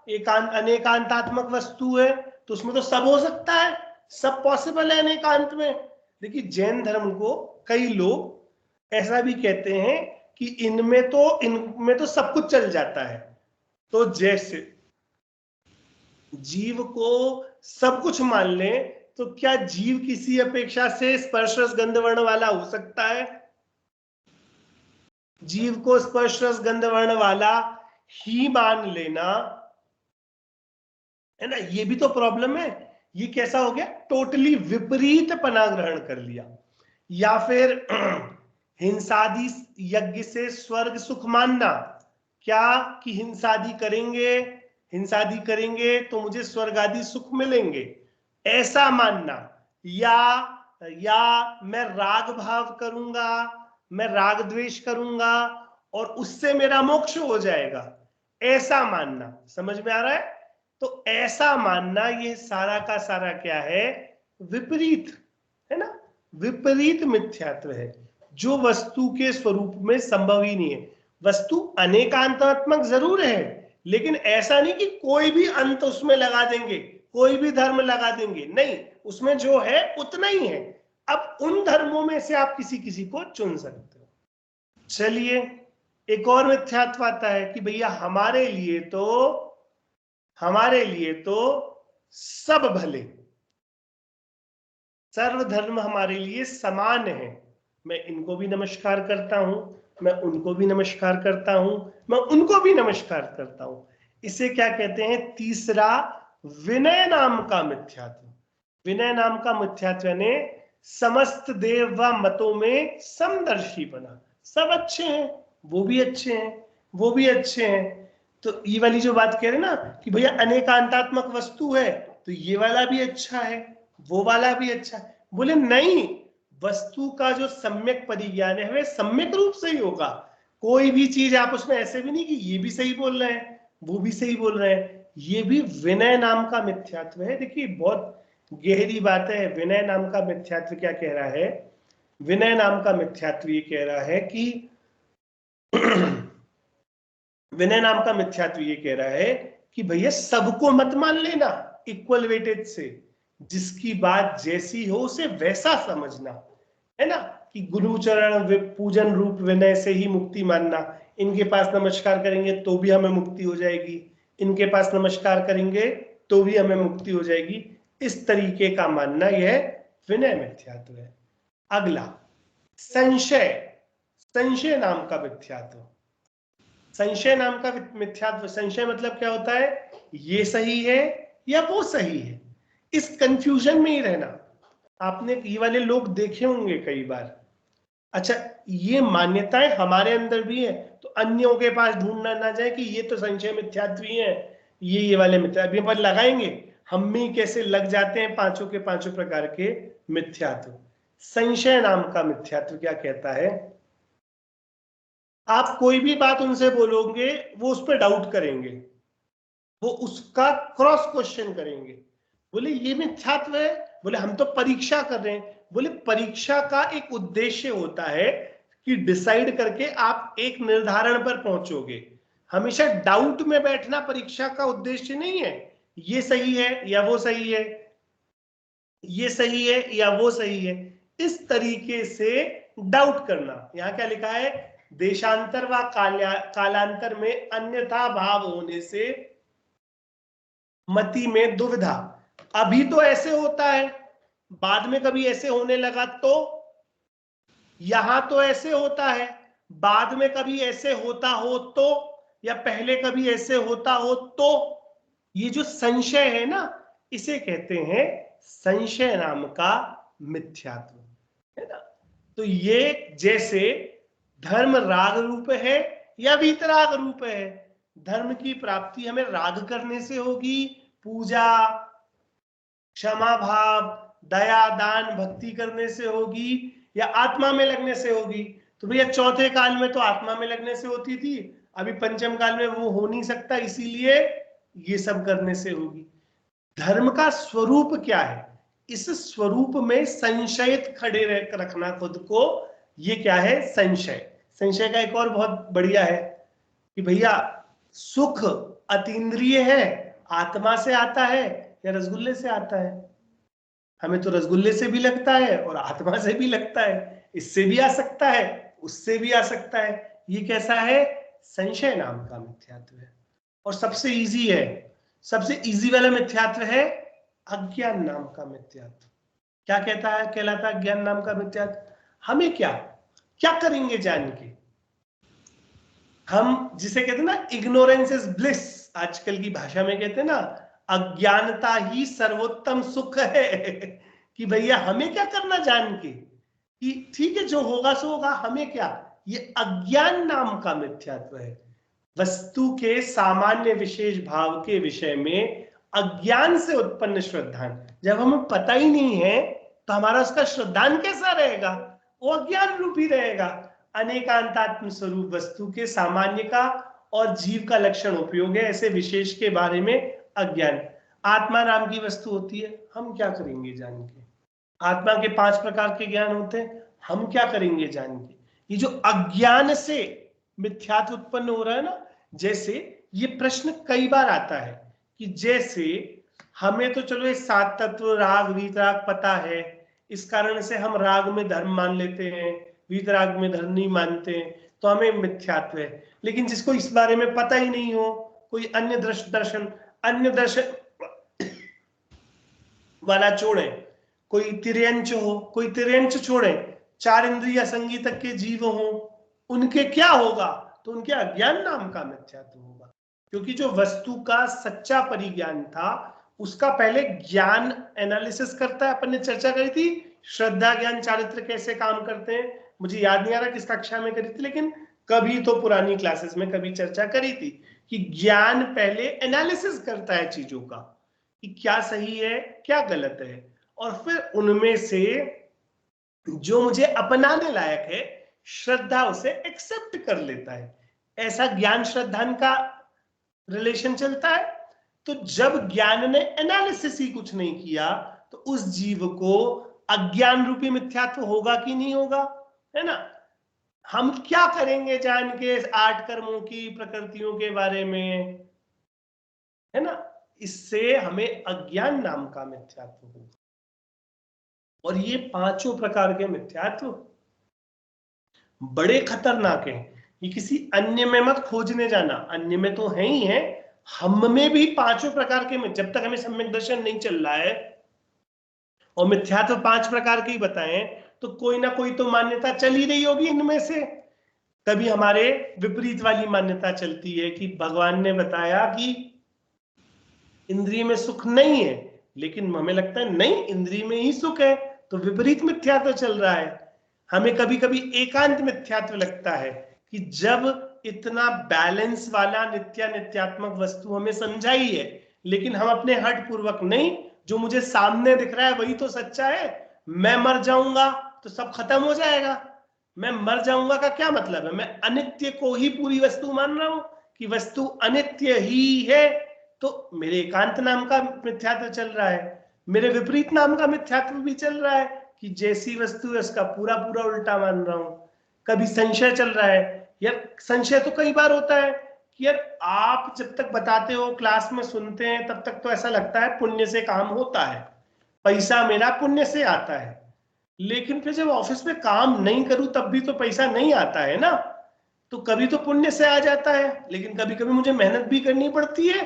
अनेकांतात्मक वस्तु है तो उसमें तो सब हो सकता है, सब पॉसिबल है अनेकांत में। देखिए जैन धर्म को कई लोग ऐसा भी कहते हैं कि इनमें तो सब कुछ चल जाता है। तो जैसे जीव को सब कुछ मान ले, तो क्या जीव किसी अपेक्षा से स्पर्श रस गंध वर्ण वाला हो सकता है? जीव को स्पर्श रस गंध वर्ण वाला ही मान लेना है ना, ये भी तो प्रॉब्लम है। ये कैसा हो गया, टोटली विपरीत पना ग्रहण कर लिया। या फिर हिंसादि यज्ञ से स्वर्ग सुख मानना, क्या कि हिंसादि करेंगे तो मुझे स्वर्ग आदि सुख मिलेंगे, ऐसा मानना। या मैं राग भाव करूंगा, मैं राग द्वेष करूंगा और उससे मेरा मोक्ष हो जाएगा, ऐसा मानना। समझ में आ रहा है? तो ऐसा मानना, ये सारा का सारा क्या है, विपरीत है ना, विपरीत मिथ्यात्व है, जो वस्तु के स्वरूप में संभव ही नहीं है। वस्तु अनेकांतात्मक जरूर है, लेकिन ऐसा नहीं कि कोई भी अंत उसमें लगा देंगे, कोई भी धर्म लगा देंगे, नहीं, उसमें जो है उतना ही है। अब उन धर्मों में से आप किसी किसी को चुन सकते हो। चलिए एक और मिथ्यात्व आता है कि भैया हमारे लिए तो सब भले, सर्वधर्म हमारे लिए समान है। मैं इनको भी नमस्कार करता हूं, मैं उनको भी नमस्कार करता हूं, मैं उनको भी नमस्कार करता हूं। इसे क्या कहते हैं, तीसरा विनय नाम का मिथ्यात्व। विनय नाम का मिथ्यात्व ने समस्त देव व मतों में समदर्शी बना, सब अच्छे हैं, वो भी अच्छे हैं, वो भी अच्छे हैं। तो ये वाली जो बात कह रहे ना कि भैया अनेकांतात्मक वस्तु है तो ये वाला भी अच्छा है, वो वाला भी अच्छा है, बोले नहीं, वस्तु का जो सम्यक परिज्ञान है वह सम्यक रूप से ही होगा। कोई भी चीज आप उसमें ऐसे भी नहीं कि ये भी सही बोल रहे हैं वो भी सही बोल रहे हैं। ये भी विनय नाम का मिथ्यात्व है। देखिए बहुत गहरी बात है। विनय नाम का मिथ्यात्व क्या कह रहा है, विनय नाम का मिथ्यात्व ये कह रहा है कि विनय नाम का मिथ्यात्व ये कह रहा है कि भैया सबको मत मान लेना इक्वल वेटेज से, जिसकी बात जैसी हो उसे वैसा समझना, है ना, कि गुरु चरण पूजन रूप विनय से ही मुक्ति मानना। इनके पास नमस्कार करेंगे तो भी हमें मुक्ति हो जाएगी, इनके पास नमस्कार करेंगे तो भी हमें मुक्ति हो जाएगी, इस तरीके का मानना यह विनय मिथ्यात्व है। अगला संशय, संशय नाम का मिथ्यात्व। संशय नाम का मिथ्यात्व, संशय मतलब क्या होता है, ये सही है या वो सही है, इस कंफ्यूजन में ही रहना। आपने ये वाले लोग देखे होंगे कई बार। अच्छा ये मान्यताएं हमारे अंदर भी है तो अन्यों के पास ढूंढना ना जाए कि ये तो संशय मिथ्यात्व ही है, ये वाले मिथ्यात्व पर लगाएंगे, हम भी कैसे लग जाते हैं पांचों के पांचों प्रकार के मिथ्यात्व। संशय नाम का मिथ्यात्व क्या कहता है, आप कोई भी बात उनसे बोलोगे वो उस पर डाउट करेंगे, वो उसका क्रॉस क्वेश्चन करेंगे, बोले ये मिथ्यात्व है, बोले हम तो परीक्षा कर रहे हैं। बोले परीक्षा का एक उद्देश्य होता है कि डिसाइड करके आप एक निर्धारण पर पहुंचोगे। हमेशा डाउट में बैठना परीक्षा का उद्देश्य नहीं है। ये सही है या वो सही है, ये सही है या वो सही है, इस तरीके से डाउट करना। यहां क्या लिखा है, देशांतर व कालांतर में अन्यथा भाव होने से मति में दुविधा। अभी तो ऐसे होता है, बाद में कभी ऐसे होने लगा तो, यहां तो ऐसे होता है, बाद में कभी ऐसे होता हो तो, या पहले कभी ऐसे होता हो तो। ये जो संशय है ना, इसे कहते हैं संशय नाम का मिथ्यात्व, है ना। तो ये जैसे धर्म राग रूप है या वीतराग रूप है, धर्म की प्राप्ति हमें राग करने से होगी, पूजा, क्षमा भाव, दया, दान, भक्ति करने से होगी, या आत्मा में लगने से होगी। तो भैया चौथे काल में तो आत्मा में लगने से होती थी, अभी पंचम काल में वो हो नहीं सकता, इसीलिए ये सब करने से होगी। धर्म का स्वरूप क्या है, इस स्वरूप में संशयित खड़े रखना खुद को, ये क्या है, संशय। संशय का एक और बहुत बढ़िया है कि भैया सुख अतीन्द्रिय है, आत्मा से आता है या रसगुल्ले से आता है। हमें तो रसगुल्ले से भी लगता है और आत्मा से भी लगता है, इससे भी आ सकता है, उससे भी आ सकता है। ये कैसा है, संशय नाम का मिथ्यात्व है। और सबसे इजी है, सबसे इजी वाला मिथ्यात्व है अज्ञान नाम का मिथ्यात्व। क्या कहता है, कहलाता है अज्ञान नाम का मिथ्यात्व? हमें क्या क्या करेंगे जान के, हम जिसे कहते हैं ना इग्नोरेंस इज ब्लिस, आजकल की भाषा में कहते हैं ना अज्ञानता ही सर्वोत्तम सुख है कि भैया हमें क्या करना जान के, कि ठीक है जो होगा सो होगा, हमें क्या। ये अज्ञान नाम का मिथ्यात्व है। वस्तु के सामान्य विशेष भाव के विषय में अज्ञान से उत्पन्न श्रद्धान, जब हमें पता ही नहीं है तो हमारा उसका श्रद्धान कैसा रहेगा, वो अज्ञान रूपी रहेगा। अनेकांतात्म स्वरूप वस्तु के सामान्य का और जीव का लक्षण उपयोग है, ऐसे विशेष के बारे में अज्ञान। आत्मा नाम की वस्तु होती है, हम क्या करेंगे जान के। आत्मा के 5 प्रकार के ज्ञान होते हैं, हम क्या करेंगे जान के। ये जो अज्ञान से मिथ्यात्व उत्पन्न हो रहा है ना, जैसे ये प्रश्न कई बार आता है कि जैसे हमें तो चलो ये 7 तत्व राग वीतराग पता है, इस कारण से हम राग में धर्म मान लेते हैं, वीतराग में धर्म नहीं मानते हैं, तो हमें मिथ्यात्व है। लेकिन जिसको इस बारे में पता ही नहीं हो, कोई अन्य दर्शन वाला छोड़े, कोई तिर्यंच हो, कोई तिर्यंच छोड़े, 4 इंद्रिय संगी तक के जीव हो, उनके क्या होगा, तो उनके अज्ञान नाम का मिथ्यात्व होगा। क्योंकि जो वस्तु का सच्चा परिज्ञान था उसका पहले ज्ञान एनालिसिस करता है। अपन ने चर्चा करी थी श्रद्धा ज्ञान चारित्र कैसे काम करते हैं, मुझे याद नहीं आ रहा किस कक्षा में करी थी, लेकिन कभी तो पुरानी क्लासेस में कभी चर्चा करी थी कि ज्ञान पहले एनालिसिस करता है चीजों का कि क्या सही है क्या गलत है, और फिर उनमें से जो मुझे अपनाने लायक है श्रद्धा उसे एक्सेप्ट कर लेता है। ऐसा ज्ञान श्रद्धान का रिलेशन चलता है। तो जब ज्ञान ने एनालिसिस ही कुछ नहीं किया तो उस जीव को अज्ञान रूपी मिथ्यात्व होगा कि नहीं होगा, है ना। हम क्या करेंगे जान के 8 कर्मों की प्रकृतियों के बारे में, है ना, इससे हमें अज्ञान नाम का मिथ्यात्व होगा। और ये 5 प्रकार के मिथ्यात्व बड़े खतरनाक हैं। ये किसी अन्य में मत खोजने जाना, अन्य में तो है ही है, हम में भी 5 प्रकार के, जब तक हमें सम्यक दर्शन नहीं चल रहा है और मिथ्यात्व 5 प्रकार के ही बताए तो कोई ना कोई तो मान्यता चल ही रही होगी इनमें से। तभी हमारे विपरीत वाली मान्यता चलती है कि भगवान ने बताया कि इंद्रिय में सुख नहीं है, लेकिन हमें लगता है नहीं इंद्रिय में ही सुख है, तो विपरीत मिथ्यात्व चल रहा है। हमें कभी कभी एकांत मिथ्यात्व लगता है कि जब इतना बैलेंस वाला नित्यात्मक वस्तु हमें समझाई है, लेकिन हम अपने हट पूर्वक नहीं, जो मुझे सामने दिख रहा है वही तो सच्चा है, मैं मर जाऊंगा तो सब खत्म हो जाएगा। मैं मर जाऊंगा का क्या मतलब है, मैं अनित्य को ही पूरी वस्तु मान रहा हूं कि वस्तु अनित्य ही है, तो मेरे एकांत नाम का मिथ्यात्व चल रहा है। मेरे विपरीत नाम का मिथ्यात्व भी चल रहा है कि जैसी वस्तु है उसका पूरा पूरा उल्टा मान रहा हूं। कभी संशय चल रहा है, यार संशय तो कई बार होता है कि यार आप जब तक बताते हो क्लास में सुनते हैं तब तक तो ऐसा लगता है पुण्य से काम होता है, पैसा मेरा पुण्य से आता है, लेकिन फिर जब ऑफिस में काम नहीं करूं तब भी तो पैसा नहीं आता है ना। तो कभी तो पुण्य से आ जाता है, लेकिन कभी कभी मुझे मेहनत भी करनी पड़ती है।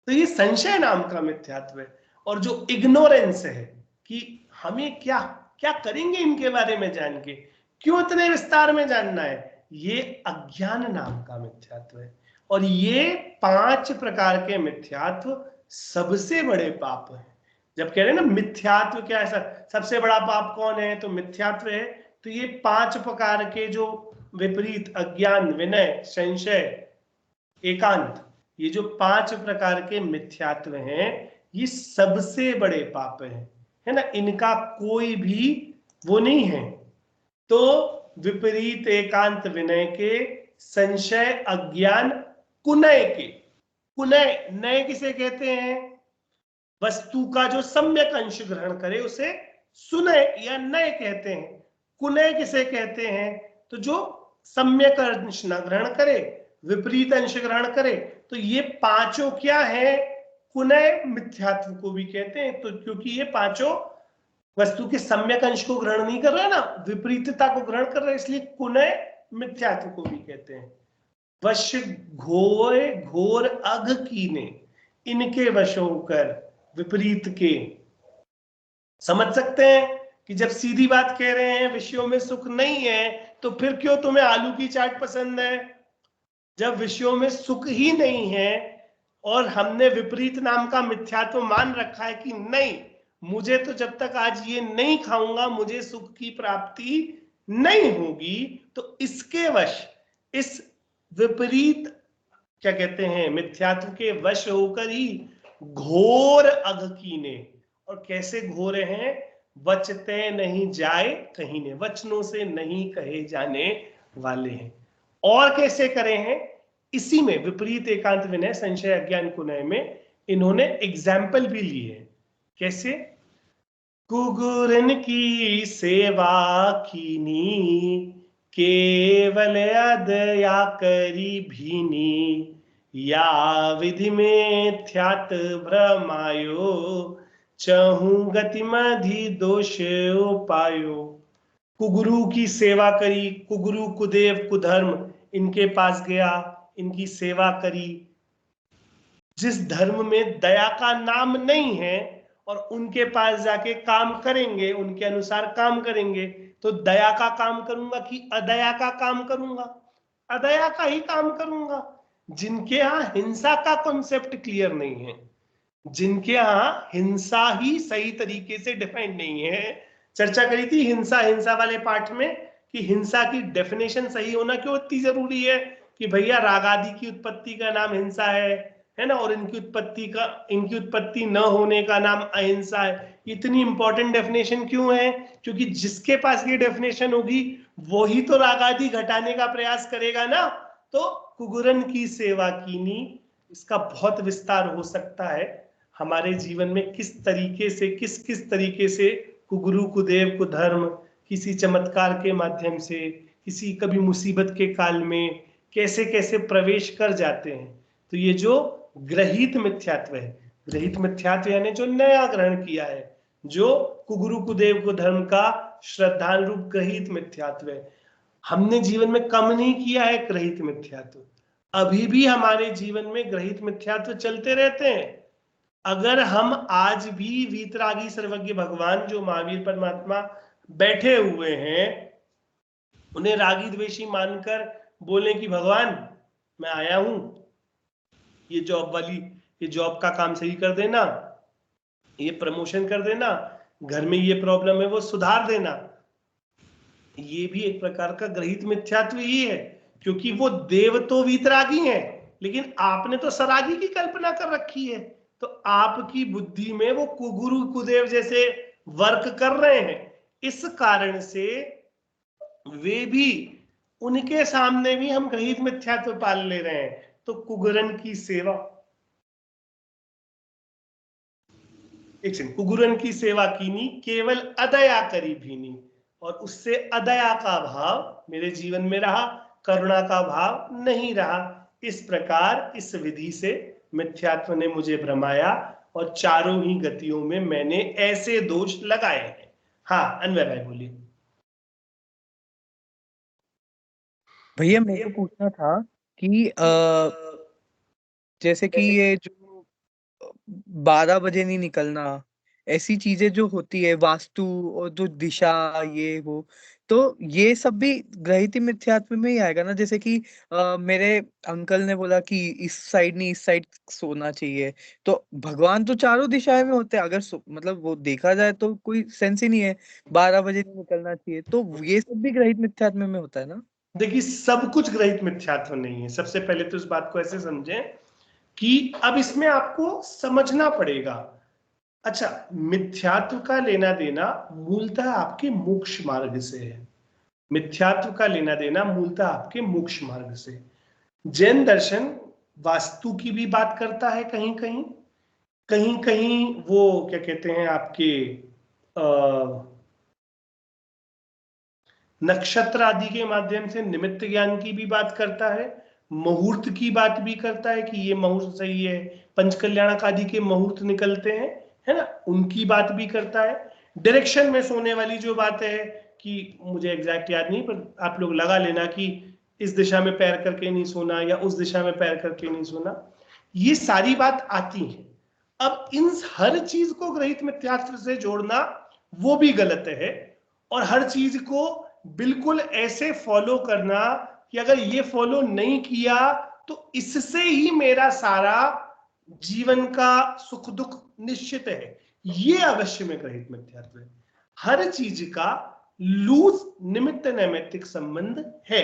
तो ये संशय नाम का मिथ्यात्व है। और जो इग्नोरेंस है कि हमें क्या क्या करेंगे इनके बारे में जान के, क्यों इतने विस्तार में जानना है, ये अज्ञान नाम का मिथ्यात्व है। और ये 5 प्रकार के मिथ्यात्व सबसे बड़े पाप हैं। जब कह रहे हैं ना मिथ्यात्व क्या है, सबसे बड़ा पाप कौन है, तो मिथ्यात्व है। तो ये 5 प्रकार के जो विपरीत, अज्ञान, विनय, संशय, एकांत, ये जो 5 प्रकार के मिथ्यात्व हैं, ये सबसे बड़े पाप हैं, है ना, इनका कोई भी वो नहीं है। तो विपरीत, एकांत, विनय के, संशय, अज्ञान, कुनय के। कुनय, नय किसे कहते हैं, वस्तु का जो सम्यक अंश ग्रहण करे उसे सुनय या नय कहते हैं। कुनय किसे कहते हैं, तो जो सम्यक अंश न ग्रहण करे, विपरीत अंश ग्रहण करे। तो ये पांचों क्या है, कुनय मिथ्यात्व को भी कहते हैं। तो क्योंकि ये पांचों वस्तु के सम्यक अंश को ग्रहण नहीं कर रहे ना, विपरीतता को ग्रहण कर रहे, इसलिए कुनय मिथ्यात्व को भी कहते हैं। वश घोर घोर अघ कीने, इनके वश होकर, विपरीत के। समझ सकते हैं कि जब सीधी बात कह रहे हैं विषयों में सुख नहीं है, तो फिर क्यों तुम्हें आलू की चाट पसंद है। जब विषयों में सुख ही नहीं है और हमने विपरीत नाम का मिथ्यात्व मान रखा है कि नहीं, मुझे तो जब तक आज ये नहीं खाऊंगा मुझे सुख की प्राप्ति नहीं होगी, तो इसके वश, इस विपरीत क्या कहते हैं, मिथ्यात्व के वश होकर ही घोर अघ कीने। और कैसे घोर हैं, वचते नहीं जाए कहीं ने, वचनों से नहीं कहे जाने वाले हैं। और कैसे करे हैं, इसी में विपरीत, एकांत, विनय, संशय, अज्ञान, कुनय में इन्होंने एग्जाम्पल भी लिए हैं। कैसे, कुगुरन की सेवा कीनी, केवल अदया करी भीनी, या विधि में ख्यात भ्रमायो, चहु गति मधि दोष उपायो। कुगुरु की सेवा करी, कुगुरु, कुदेव, कुधर्म, इनके पास गया, इनकी सेवा करी। जिस धर्म में दया का नाम नहीं है और उनके पास जाके काम करेंगे, उनके अनुसार काम करेंगे, तो दया का काम करूंगा कि अदया का काम करूंगा, अदया का ही काम करूंगा। जिनके यहाँ हिंसा का कॉन्सेप्ट क्लियर नहीं है, जिनके यहाँ हिंसा ही सही तरीके से डिफाइन नहीं है, चर्चा करी थी हिंसा, हिंसा वाले पार्ट में, कि हिंसा की डेफिनेशन सही होना क्यों इतनी जरूरी है, कि भैया राग आदि की उत्पत्ति का नाम हिंसा है ना, और इनकी उत्पत्ति न होने का नाम अहिंसा है। इतनी इंपॉर्टेंट डेफिनेशन क्यों है, क्योंकि जिसके पास ये डेफिनेशन होगी वही तो राग आदि घटाने का प्रयास करेगा ना। तो कुगुरन की सेवा कीनी, इसका बहुत विस्तार हो सकता है हमारे जीवन में, किस तरीके से, किस तरीके से कुगुरु, कुदेव, कुधर्म किसी चमत्कार के माध्यम से, किसी कभी मुसीबत के काल में कैसे कैसे प्रवेश कर जाते हैं। तो ये जो ग्रहित मिथ्यात्व है, ग्रहित मिथ्यात्व यानी जो नया ग्रहण किया है, जो कुगुरु, कुदेव, कुधर्म का श्रद्धान रूप ग्रहित मिथ्यात्व है। हमने जीवन में कम नहीं किया है ग्रहित मिथ्यात्व, अभी भी हमारे जीवन में ग्रहित मिथ्यात्व चलते रहते हैं। अगर हम आज भी वीतरागी सर्वज्ञ भगवान जो महावीर परमात्मा बैठे हुए हैं, उन्हें रागी द्वेषी मानकर बोले कि भगवान मैं आया हूं, ये जॉब का काम सही कर देना, ये प्रमोशन कर देना, घर में ये प्रॉब्लम है वो सुधार देना, ये भी एक प्रकार का ग्रहित मिथ्यात्व ही है। क्योंकि वो देव तो वीतरागी हैं, लेकिन आपने तो सरागी की कल्पना कर रखी है, तो आपकी बुद्धि में वो कुगुरु, कुदेव जैसे वर्क कर रहे हैं। इस कारण से वे भी, उनके सामने भी हम ग्रहित मिथ्यात्व पाल ले रहे हैं। तो कुगुरन की सेवा, एक सेकंड, कुगुरन की सेवा कीनी, केवल अदया करी भीनी, और उससे अदया का भाव मेरे जीवन में रहा, करुणा का भाव नहीं रहा। इस प्रकार इस विधि से मिथ्यात्व ने मुझे भ्रमाया और चारों ही गतियों में मैंने ऐसे दोष लगाए हैं। हाँ अनवर भाई बोलिए। भैया मेरे को पूछना था कि जैसे कि ये जो 12 बजे नहीं निकलना, ऐसी चीजें जो होती है, वास्तु और जो दिशा, ये वो, तो ये सब भी ग्रहित मिथ्यात्व में ही आएगा ना। जैसे कि मेरे अंकल ने बोला कि इस साइड नहीं इस साइड सोना चाहिए, तो भगवान तो चारों दिशाएं में होते हैं। अगर मतलब वो देखा जाए तो कोई सेंस ही नहीं है 12 बजे निकलना चाहिए, तो ये सब भी ग्रहित मिथ्यात्व में होता है ना। देखिए सब कुछ ग्रहित मिथ्यात्व नहीं है। सबसे पहले तो इस बात को ऐसे समझें कि अब इसमें आपको समझना पड़ेगा। अच्छा, मिथ्यात्व का लेना देना मूलतः आपके मोक्ष मार्ग से है। मिथ्यात्व का लेना देना मूलतः आपके मोक्ष मार्ग से। जैन दर्शन वास्तु की भी बात करता है, कहीं कहीं कहीं कहीं वो क्या कहते हैं आपके नक्षत्र आदि के माध्यम से निमित्त ज्ञान की भी बात करता है, मुहूर्त की बात भी करता है कि ये मुहूर्त सही है, पंचकल्याणक आदि के मुहूर्त निकलते हैं, है ना, उनकी बात भी करता है। डायरेक्शन में सोने वाली जो बात है कि मुझे एग्जैक्ट याद नहीं, पर आप लोग लगा लेना कि इस दिशा में पैर करके नहीं सोना या उस दिशा में पैर करके नहीं सोना, ये सारी बात आती है। अब इन हर चीज को ग्रहित मिथ्यात्व से जोड़ना वो भी गलत है, और हर चीज को बिल्कुल ऐसे फॉलो करना कि अगर ये फॉलो नहीं किया तो इससे ही मेरा सारा जीवन का सुख दुख निश्चित है, ये अवश्य में ग्रहित मिथ्यात्व है। हर चीज का लूज निमित्त नैमित्तिक संबंध है।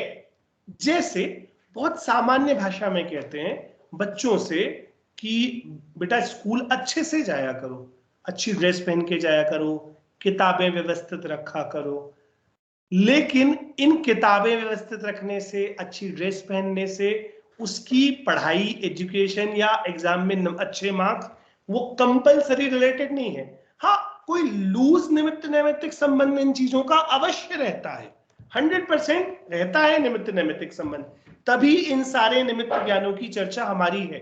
जैसे बहुत सामान्य भाषा में कहते हैं बच्चों से कि बेटा स्कूल अच्छे से जाया करो, अच्छी ड्रेस पहन के जाया करो, किताबें व्यवस्थित रखा करो। लेकिन इन किताबें व्यवस्थित रखने से, अच्छी ड्रेस पहनने से उसकी पढ़ाई, एजुकेशन या एग्जाम में अच्छे मार्क्स, वो कंपलसरी रिलेटेड नहीं है। हाँ, कोई लूज निमित्त नैमित्तिक संबंध इन चीजों का अवश्य रहता है, 100% रहता है निमित्त नैमित्तिक संबंध, तभी इन सारे निमित्त ज्ञानों की चर्चा हमारी है।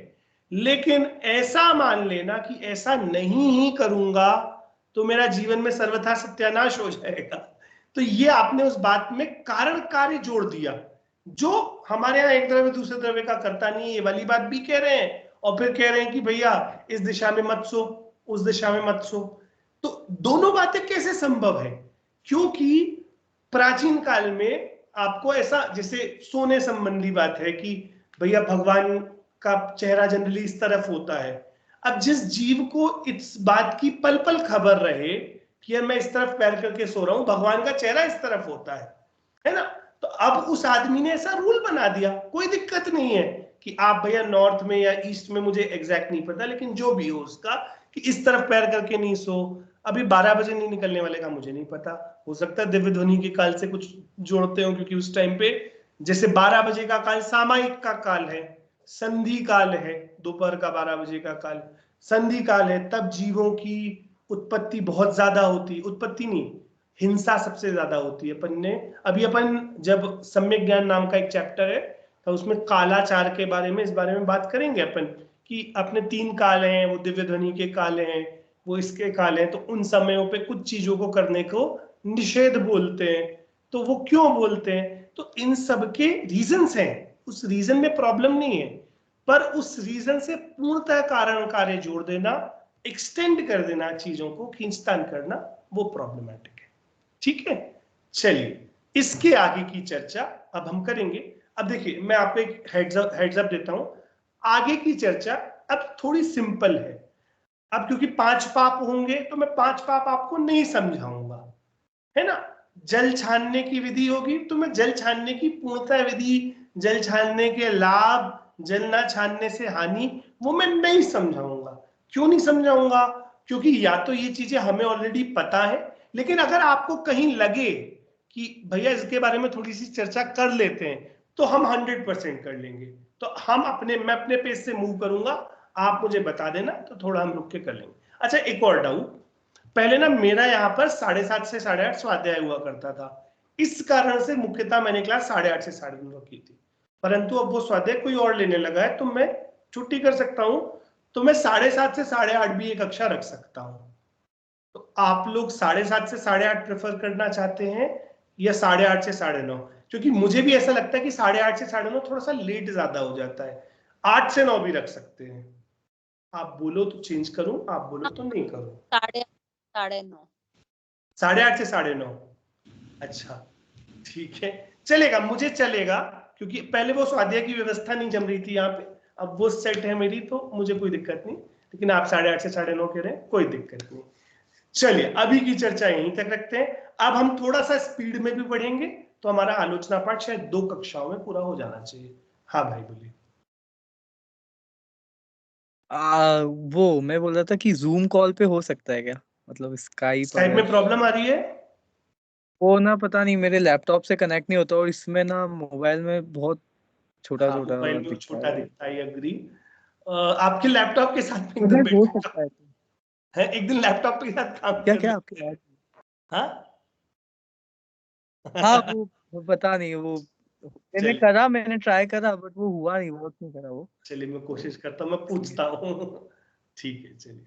लेकिन ऐसा मान लेना कि ऐसा नहीं ही करूंगा तो मेरा जीवन में सर्वथा सत्यानाश हो जाएगा, तो ये आपने उस बात में कारण कार्य जोड़ दिया, जो हमारे यहाँ एक द्रव्य दूसरे द्रव्य का करता नहीं है, ये वाली बात भी कह रहे हैं, और फिर कह रहे हैं कि भैया इस दिशा में मत सो, उस दिशा में मत सो। तो दोनों बातें कैसे संभव है? क्योंकि प्राचीन काल में आपको ऐसा, जैसे सोने संबंधी बात है कि भैया भगवान का चेहरा जनरली इस तरफ होता है। अब जिस जीव को इस बात की पल पल खबर रहे कि यार मैं इस तरफ पैर करके सो रहा हूं, भगवान का चेहरा इस तरफ होता है ना, तो अब उस आदमी ने ऐसा रूल बना दिया, कोई दिक्कत नहीं है कि आप भैया नॉर्थ में या ईस्ट में, मुझे एग्जैक्ट नहीं पता, लेकिन जो भी हो उसका, कि इस तरफ पैर करके नहीं सो। अभी 12 बजे नहीं निकलने वाले का मुझे नहीं पता, हो सकता है दिव्य ध्वनि के काल से कुछ जोड़ते हो, क्योंकि उस टाइम पे जैसे 12 बजे का काल सामायिक का काल है, संधि काल है, दोपहर का 12 बजे का काल संधि काल है, तब जीवों की उत्पत्ति बहुत ज्यादा होती, उत्पत्ति नहीं, हिंसा सबसे ज्यादा होती है। अपन ने अभी अपन जब सम्यक ज्ञान नाम का एक चैप्टर है तो उसमें कालाचार के बारे में, इस बारे में बात करेंगे अपन कि अपने 3 काल हैं, वो दिव्य ध्वनि के काल हैं, वो इसके काल हैं, तो उन समयों पे कुछ चीजों को करने को निषेध बोलते हैं। तो वो क्यों बोलते हैं? तो इन सब के रीजंस हैं, उस रीजन में प्रॉब्लम नहीं है, पर उस रीजन से पूर्णतः कारण कार्य जोड़ देना, एक्सटेंड कर देना, चीजों को खींचतान करना, वो प्रॉब्लमैटिक है। ठीक है, चलिए इसके आगे की चर्चा अब हम करेंगे। अब देखिए मैं आपको एक हेड्स अप देता हूं, आगे की चर्चा अब थोड़ी सिंपल है। अब क्योंकि 5 पाप होंगे तो मैं 5 पाप आपको नहीं समझाऊंगा, है ना। जल छानने की विधि होगी तो मैं जल छानने की पूर्णतः विधि, जल छानने के लाभ, जल ना छानने से हानि, वो मैं नहीं समझाऊंगा। क्यों नहीं समझाऊंगा? क्योंकि या तो ये चीजें हमें ऑलरेडी पता है, लेकिन अगर आपको कहीं लगे कि भैया इसके बारे में थोड़ी सी चर्चा कर लेते हैं, तो हम 100% कर लेंगे। तो मैं अपने पेज से मूव करूंगा, आप मुझे बता देना, तो थोड़ा हम रुक के कर लेंगे। अच्छा, एक और डाउट, पहले ना मेरा यहाँ पर 7:30 से 8:30 स्वाध्याय हुआ करता था, इस कारण से मुख्यतः मैंने क्लास 8:30 से 9:30 की थी, परंतु अब वो स्वाध्याय कोई और लेने लगा है, तो मैं छुट्टी कर सकता हूं, तो मैं 7:30 से 8:30 भी एक कक्षा रख सकता हूं। तो आप लोग 7:30 से 8:30 प्रेफर करना चाहते हैं या 8:30 से 9:30? क्योंकि मुझे भी ऐसा लगता है कि 8:30 से 9:30 थोड़ा सा लेट ज्यादा हो जाता है, 8 से 9 भी रख सकते हैं। आप बोलो तो चेंज करूं, आप बोलो तो नहीं करूं? 8:30 8:30 से 9:30। अच्छा, ठीक है, चलेगा, मुझे चलेगा, क्योंकि पहले वो स्वाध्याय की व्यवस्था नहीं जम रही थी यहाँ पे, अब वो सेट है मेरी, तो मुझे कोई दिक्कत नहीं। लेकिन आप 8:30 से 9:30 कह रहे हैं, कोई दिक्कत नहीं। चलिए अभी की चर्चा यहीं तक रखते हैं। अब हम थोड़ा सा स्पीड में भी बढ़ेंगे, तो हमारा आलोचना पाठ शायद 2 कक्षाओं में पूरा हो जाना चाहिए। हाँ भाई बोलिए। वो मैं बोल रहा था कि जूम कॉल पे हो सकता है क्या, मतलब स्काइप स्काइप में प्रॉब्लम आ रही है? वो ना पता नहीं, मेरे लैपटॉप से कनेक्ट नहीं होता, और इसमें ना मोबाइल में बहुत छोटा हाँ, छोटा मोबाइल में दिखता छोटा है। दिखता है, एग्री। आपके लैपटॉप के साथ में एकदम कनेक्ट हो बैठ सकता है है, एक दिन लैपटॉप के साथ काम क्या? कर क्या आपकी लेते हैं। बात? हाँ हाँ वो पता नहीं, वो चलिए मैंने ट्राई करा, बट वो हुआ नहीं, वर्क नहीं करा वो। चलिए, मैं कोशिश करता हूँ, मैं पूछता हूँ। ठीक है, चलिए।